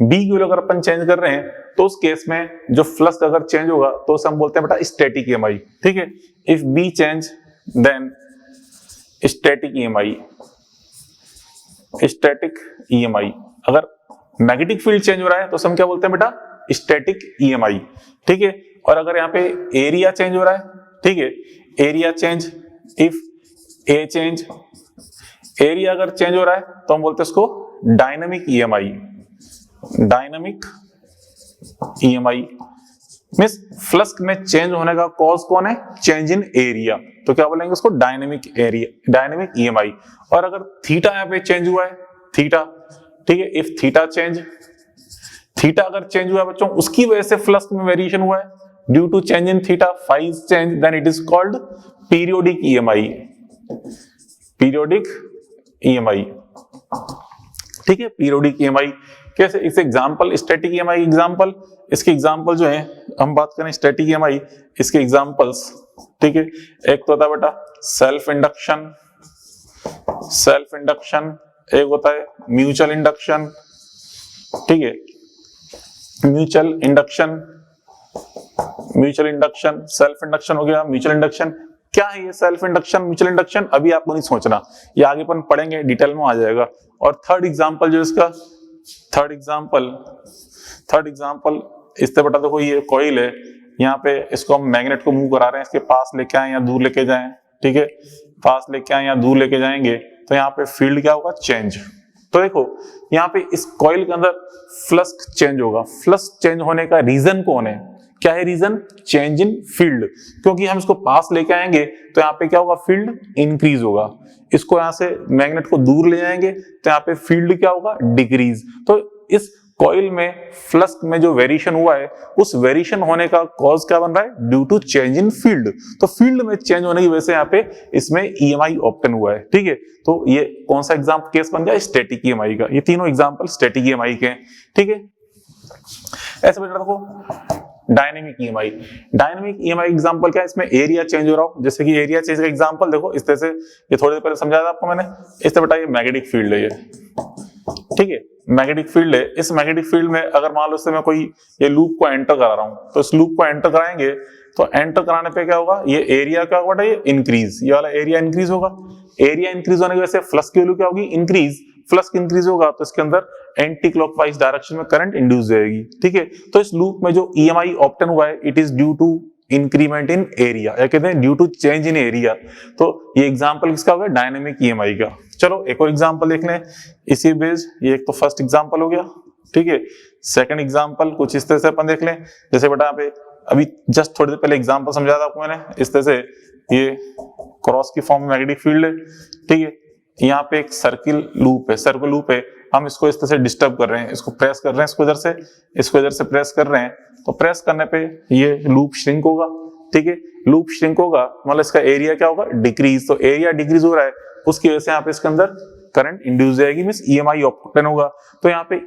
बी को अगर अपन चेंज कर रहे हैं तो उस केस में जो फ्लक्स अगर चेंज होगा तो उसे हम बोलते हैं बेटा स्टैटिक ईएमआई, ठीक है। If B change then static EMI, static EMI, अगर मैग्नेटिक फील्ड चेंज हो रहा है तो हम क्या बोलते हैं बेटा, स्टैटिक ईएमआई, ठीक है। और अगर यहाँ पे एरिया चेंज हो रहा है, ठीक है, area change, if A change, area अगर चेंज हो रहा है तो हम बोलते हैं उसको dynamic EMI, dynamic EMI means flux में चेंज होने का कॉज कौन है, चेंज इन एरिया, तो क्या बोलेंगे उसको डायनेमिक एरिया, डायनेमिक ईएमआई। और अगर थीटा यहाँ पे चेंज हुआ है, थीटा, ठीक है, इफ थीटा चेंज, थीटा अगर चेंज हुआ है बच्चों, उसकी वजह से फ्लक्स में वेरिएशन हुआ है due to change in theta, phi change, then it is called periodic EMI, periodic EMI, ठीक है, पीरियोडिक ईएमआई। कैसे, इस एग्जांपल स्टैटिक ईएमआई एग्जांपल, इसके एग्जांपल जो है हम बात करें स्टैटिक ईएमआई, इसके एग्जांपल्स, ठीक है, एक तो होता है बेटा सेल्फ इंडक्शन, सेल्फ इंडक्शन, एक होता है म्यूचुअल इंडक्शन, ठीक है, mutual induction, mutual induction, self induction हो गया, म्यूचुअल इंडक्शन। क्या है ये सेल्फ इंडक्शन, म्यूचुअल इंडक्शन, अभी आपको नहीं सोचना, ये आगे अपन पढ़ेंगे, डिटेल में आ जाएगा। और थर्ड एग्जांपल जो इसका, थर्ड एग्जांपल इससे बेटा देखो, ये कॉइल है, यहाँ पे इसको हम मैग्नेट को मूव करा रहे हैं, इसके पास लेके आए या दूर लेके जाएं, ठीक है, पास लेके आए या दूर लेके जाएंगे तो यहाँ पे फील्ड क्या होगा, चेंज। तो देखो यहाँ पे इस कॉइल के अंदर फ्लक्स चेंज होगा, फ्लक्स चेंज होने का रीजन कौन है, क्या है रीजन, चेंज इन फील्ड, क्योंकि हम इसको पास लेके आएंगे तो यहाँ पे क्या होगा, फील्ड इंक्रीज होगा, इसको यहाँ से मैग्नेट को दूर ले जाएंगे तो यहाँ पे फील्ड क्या होगा, डिक्रीज। तो इस कॉइल में फ्लक्स में जो वेरिएशन हुआ है, उस वेरिएशन होने का कॉज क्या बन रहा है, due to change in field. तो फील्ड में चेंज होने की वजह से यहाँ पे इसमें ईएमआई ऑब्टेन हुआ है, ठीक है। तो ये कौन सा एग्जाम्पल केस बन गया, स्टैटिक ईएमआई का, ये तीनों एग्जाम्पल स्टैटिक ईएमआई के हैं, ठीक है। ऐसे बेटा देखो dynamic EMI, dynamic EMI example क्या है, इसमें एरिया चेंज हो रहा हो, जैसे कि एरिया चेंज का एग्जांपल देखो इस तरह से, ये थोड़ी देर पहले समझाया था आपको मैंने, इस तरह बेटा ये मैग्नेटिक फील्ड है ये, ठीक है, मैग्नेटिक फील्ड है। इस मैग्नेटिक फील्ड में अगर मान लो इससे मैं कोई ये लूप को एंटर करा रहा हूं, तो इस लूप को एंटर कराएंगे तो एंटर कराने पे क्या होगा, ये एरिया क्या होगा, ये इंक्रीज, ये वाला एरिया इंक्रीज होगा, एरिया इंक्रीज होने की वजह से फ्लक्स की वैल्यू क्या होगी, इंक्रीज, फ्लक्स इंक्रीज होगा तो इसके अंदर एंटी क्लॉकवाइज डायरेक्शन में करंट इंड्यूस जाएगी, ठीक है। तो इस लूप में जो ईएमआई ऑब्टेन हुआ है, it is due to increment in area, या कहते हैं due to change in area. तो ये एग्जांपल किसका होगा, डायनेमिक ईएमआई का। चलो एक और एग्जांपल देख लें इसी बेस, ये एक तो फर्स्ट एग्जांपल हो गया, ठीक है। सेकंड एग्जांपल कुछ इस तरह से अपन देख लें, जैसे बेटा यहाँ पे अभी जस्ट थोड़ी देर पहले एग्जांपल समझाया था आपको मैंने, इस तरह से ये क्रॉस की फॉर्म में मैग्नेटिक फील्ड है, ठीक है, यहाँ पे एक सर्किल लूप है, सर्कुलर लूप है, हम इसको इस तरह से डिस्टर्ब कर रहे हैं, इसको प्रेस कर रहे हैं, इसको इधर से प्रेस कर रहे हैं, तो प्रेस करने पे ये लूप श्रिंक होगा, ठीक है, लूप श्रिंक होगा मतलब इसका एरिया क्या होगा, डिक्रीज। तो एरिया डिक्रीज हो रहा है, उसकी वजह से यहाँ पे इसके अंदर करंट इंड्यूस जाएगी, मींस ईएमआई ऑब्टेन होगा। तो यहाँ पे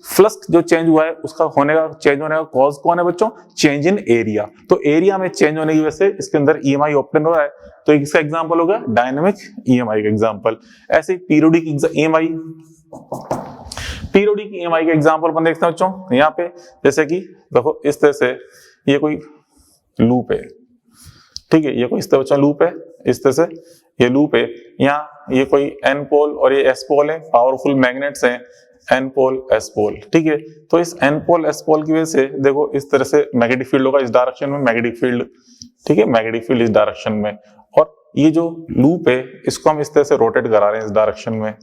फ्लक्स जो चेंज हुआ है उसका चेंज होने का कॉज कौन है बच्चों, चेंज इन एरिया। तो एरिया में चेंज होने की वजह से इसके अंदर ईएमआई ऑब्टेन हो रहा है, तो इसका एग्जांपल होगा डायनेमिक ईएमआई का एग्जांपल। ऐसे पीरियोडिक ईएमआई, पीरियोडिक ईएमआई का एग्जांपल अपन देखते हैं बच्चों, यहाँ पे जैसे कि देखो इस तरह से ये कोई लूप है, ठीक है, ये कोई इस तरह बच्चों लूप है, इस तरह से ये लूप है, यहाँ ये कोई एन पोल और ये एस पोल है, पावरफुल मैग्नेट्स हैं, एन पोल एस पोल, ठीक है। तो इस एन पोल एस पोल की वजह से देखो इस तरह से मैग्नेटिक फील्ड होगा, इस डायरेक्शन में मैग्नेटिक फील्ड, ठीक है, मैग्नेटिक फील्ड इस डायरेक्शन में, और ये जो लूप है इसको हम इस तरह से रोटेट करा रहे हैं इस डायरेक्शन में,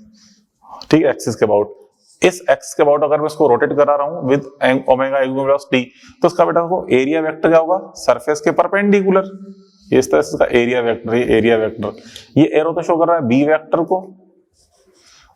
ठीक है, एक्सिस के अबाउट। इस एक्सिस के अबाउट अगर मैं इसको रोटेट करा रहा हूं विद ओमेगा इक्वल वेलोसिटी, तो इसका बेटा देखो एरिया वेक्टर क्या होगा, सरफेस के परपेंडिकुलर, इस तरह से इसका एरिया वेक्टर, ये एरिया वेक्टर, ये एरो तो शो कर रहा है बी वेक्टर को,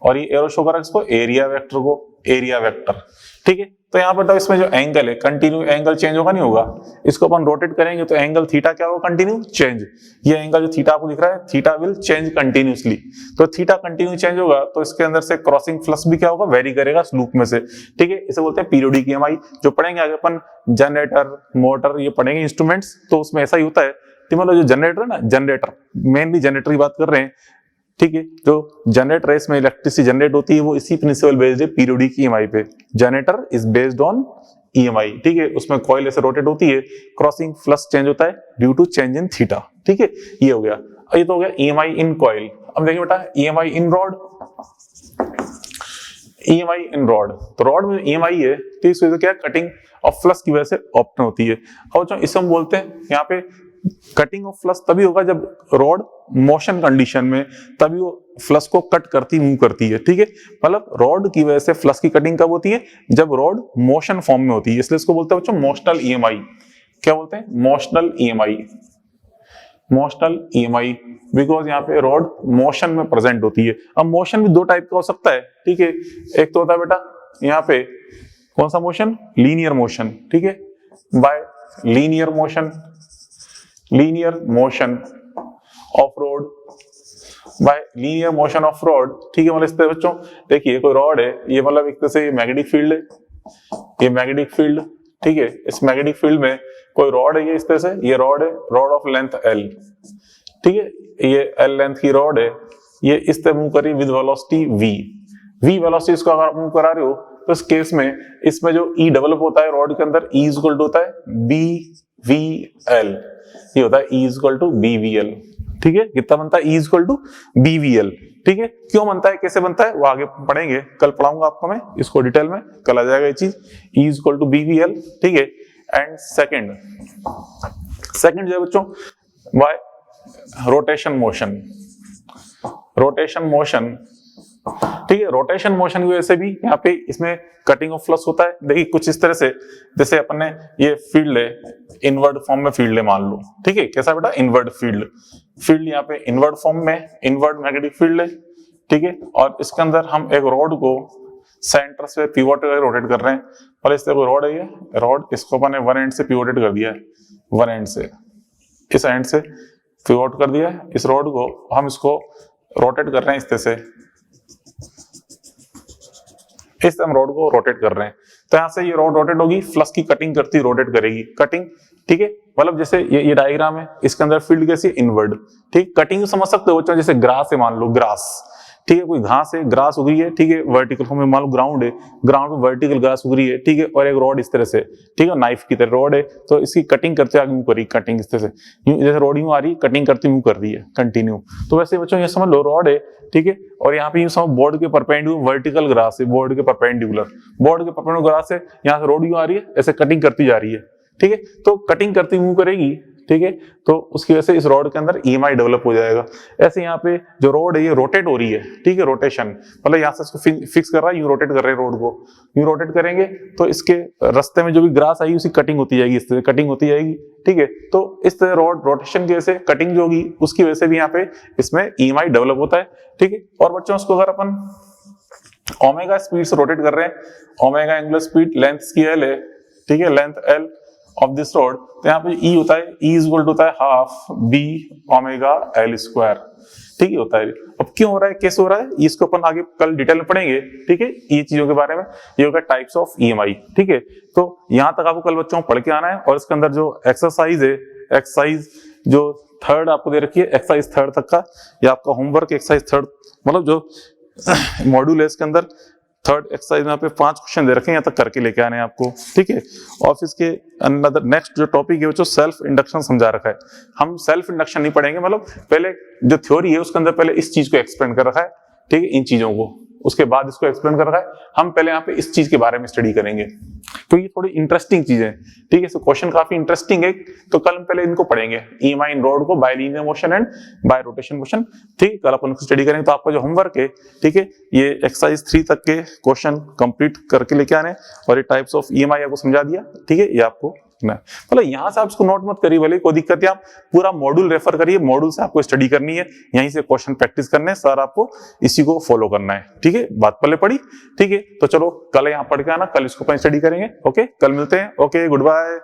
और ये एरो शो कर रहा है इसको एरिया वेक्टर को, एरिया वेक्टर, ठीक है। तो यहाँ पर इसमें जो एंगल है कंटिन्यू एंगल चेंज होगा नहीं होगा, इसको अपन रोटेट करेंगे तो एंगल थीटा क्या होगा, कंटिन्यू चेंज। ये एंगल जो थीटा आपको दिख रहा है, थीटा विल चेंज कंटिन्यूअसली, तो थीटा कंटिन्यू चेंज होगा तो इसके अंदर से क्रॉसिंग फ्लक्स भी क्या होगा, वेरी करेगा इस लूप में से, ठीक है। इसे बोलते हैं पीरियोडिक ईएमआई। जो पढ़ेंगे आगे अपन जनरेटर, मोटर, ये पढ़ेंगे इंस्ट्रूमेंट्स, तो उसमें ऐसा ही होता है कि मतलब जो जनरेटर है ना, जनरेटर मेनली जनरेटर की बात कर रहे हैं, ठीक है, जो जनरेटर है इसमें इलेक्ट्रिसिटी जनरेट होती है, वो इसी प्रिंसिपल बेस्ड है पीरियोडिक ईएमआई पे। Generator is based on EMI, ठीक है, उसमें कॉइल ऐसे रोटेट होती है, क्रॉसिंग फ्लक्स चेंज होता है due to change in theta, ठीक है, ये हो गया। ये तो हो गया ईएमआई इन कॉइल। अब देखिए बेटा ईएमआई इन रॉड, ईएमआई इन रॉड, तो रॉड में ईएमआई है तो इस वजह से क्या कटिंग ऑफ फ्लक्स की वजह से ऑप्टन होती है। और जो इसे हम बोलते हैं यहाँ पे कटिंग ऑफ फ्लक्स तभी होगा जब रॉड मोशन कंडीशन में, तभी वो फ्लक्स को कट करती मूव करती है, ठीक है। मतलब रॉड की वजह से फ्लक्स की कटिंग कब होती है, जब रॉड मोशन फॉर्म में होती है, इसलिए इसको बोलते हैं बच्चों मोशनल ईएमआई। क्या बोलते हैं, motional EMI, motional EMI, because यहाँ पे रॉड मोशन में प्रेजेंट होती है। अब मोशन भी दो टाइप का हो सकता है, ठीक है। एक तो होता है बेटा यहाँ पे कौन सा मोशन, लीनियर मोशन, ठीक है, bye linear motion, linear motion of road, bye linear motion of rod, ठीक है। मतलब इस तरह बच्चों देखिए कोई रॉड है, ये मतलब एक तरह से मैग्नेटिक फील्ड है, ये मैग्नेटिक फील्ड, ठीक है। इस मैग्नेटिक फील्ड में कोई रॉड है, ये इस तरह से, ये रॉड है, रॉड ऑफ लेंथ एल, ठीक है, ये एल लेंथ की रॉड है, ये इस तरह मूव करी with velocity V, V velocity इसको अगर मूव करा रहे हो तो इस केस में इसमें जो ई डेवलप होता है रॉड के अंदर, ई इज इक्वल टू होता है बी वी एल, ये होता है E is equal to B V L, ठीक है। कितना बनता है, E is equal to B V L, ठीक है। क्यों बनता है, कैसे बनता है, वो आगे पढ़ेंगे, कल पढ़ाऊंगा आपको मैं इसको डिटेल में, कल आ जाएगा ये चीज, E is equal to B V L, ठीक है। एंड सेकंड जो है बच्चों by rotation motion, rotation motion, ठीक है। रोटेशन मोशन की वजह से भी यहाँ पे इसमें कटिंग ऑफ फ्लक्स होता है। देखिए कुछ इस तरह से, जैसे अपन ने ये फील्ड है, इनवर्ड फॉर्म में फील्ड है मान लो, ठीक है। कैसा बेटा, इनवर्ड फील्ड, फील्ड यहाँ पे इनवर्ड फॉर्म में, इनवर्ड मैग्नेटिक फील्ड है, ठीक है। और इसके अंदर हम एक रॉड को सेंटर से पिवोट रोटेट कर रहे हैं, और इस तरह कोई रॉड है, ये रॉड, इसको अपन ने वन एंड से पिवोटेड कर दिया है, वन एंड से, इस एंड से पिवोट कर दिया है इस रॉड को, हम इसको रोटेट कर रहे हैं इस तरह से, इस हम रोड को रोटेट कर रहे हैं। तो यहां से ये रोड रोटेट होगी, फ्लक्स की कटिंग करती रोटेट करेगी, कटिंग, ठीक है। मतलब जैसे ये डायग्राम है, इसके अंदर फील्ड कैसी, इनवर्ड, ठीक। कटिंग समझ सकते हो बच्चों, जैसे ग्रास है मान लो, ग्रास, ठीक है, कोई घास है, ग्रास उग रही है, ठीक है, वर्टिकल फॉर्म में, मान लो ग्राउंड है, ग्राउंड पे वर्टिकल ग्रास उग रही है, ठीक है। और एक रॉड इस तरह से, ठीक है, नाइफ की तरह रॉड है, तो इसकी कटिंग करते आगे मूव करी, कटिंग इस तरह से, जैसे रॉड यूं आ रही, कटिंग करती मूव कर रही है कंटिन्यू। तो वैसे बच्चों ये समझ लो रॉड है, ठीक है, और यहाँ पे यूं समझ बोर्ड के परपेंडिकुलर वर्टिकल ग्रास है, बोर्ड के परपेंडिकुलर ग्रास है, यहाँ से रॉड यूं आ रही है, ऐसे कटिंग करती जा रही है, ठीक है। तो कटिंग करती मूव करेगी, ठीक है, तो उसकी वजह से इस रॉड के अंदर ईएमआई डेवलप हो जाएगा। ऐसे यहाँ पे जो रॉड है ये रोटेट हो रही है, ठीक है, रोटेशन, मतलब यहाँ से इसको फिक्स कर रहा है, यूं रोटेट कर रहे हैं रोड को, यूं रोटेट करेंगे तो इसके रास्ते में जो भी ग्रास आई उसकी कटिंग होती जाएगी, इस तरह कटिंग होती जाएगी, ठीक है। तो इस तरह रॉड रोटेशन की वजह से कटिंग जो होगी उसकी वजह से भी यहाँ पे इसमें ईएमआई डेवलप होता है, ठीक है। और बच्चों उसको अगर अपन ओमेगा स्पीड से रोटेट कर रहे हैं, ओमेगा एंगुलर स्पीड, लेंथ की एल है, ठीक है, length L of this road, तो यहाँ पे ई होता है, ई इज इक्वल टू होता है half B omega L square, ठीक है, होता है। अब क्यों हो रहा है, कैसे हो रहा है, इसको अपन आगे कल डिटेल में पढ़ेंगे, ठीक है, ये चीजों के बारे में। ये होगा टाइप्स ऑफ ईएमआई, ठीक है। तो यहाँ तक आपको कल बच्चों पढ़ के आना है, और इसके अंदर जो एक्सरसाइज है, एक्सरसाइज जो थर्ड आपको दे रखी है, एक्सरसाइज थर्ड तक का, या आपका होमवर्क एक्सरसाइज थर्ड, मतलब जो मॉड्यूल है इसके अंदर थर्ड एक्सरसाइज में यहाँ पे 5 क्वेश्चन दे रखे हैं, यहाँ तक करके लेके आने हैं आपको, ठीक है। और फिर इसके अंदर नेक्स्ट जो टॉपिक है वो जो सेल्फ इंडक्शन समझा रखा है। हम सेल्फ इंडक्शन नहीं पढ़ेंगे, मतलब पहले जो थ्योरी है उसके अंदर पहले इस चीज को एक्सप्लेन कर रखा है, ठीक है, इन चीजों को, उसके बाद इसको एक्सप्लेन कर रखा है। हम पहले यहाँ पे इस चीज के बारे में स्टडी करेंगे, तो ये थोड़ी इंटरेस्टिंग चीज है, ठीक है। क्वेश्चन काफी इंटरेस्टिंग है, तो कल हम पहले इनको पढ़ेंगे, ईएमआई इन रॉड को bye linear motion and bye rotation motion, ठीक है। कल अपन स्टडी करेंगे, तो आपका जो होमवर्क है, ठीक है, ये एक्सरसाइज 3 तक के क्वेश्चन कंप्लीट करके लेके आने, और ये टाइप्स ऑफ ईएमआई आपको समझा दिया, ठीक है। ये आपको मतलब यहाँ से आप इसको नोट मत करिए, भले कोई दिक्कत है, आप पूरा मॉड्यूल रेफर करिए, मॉड्यूल से आपको स्टडी करनी है, यहीं से क्वेश्चन प्रैक्टिस करने हैं, सर आपको इसी को फॉलो करना है, ठीक है। बात पहले पढ़ी, ठीक है। तो चलो कल यहाँ पढ़ के आना, कल इसको अपन स्टडी करेंगे, ओके, कल मिलते हैं, ओके, गुड बाय।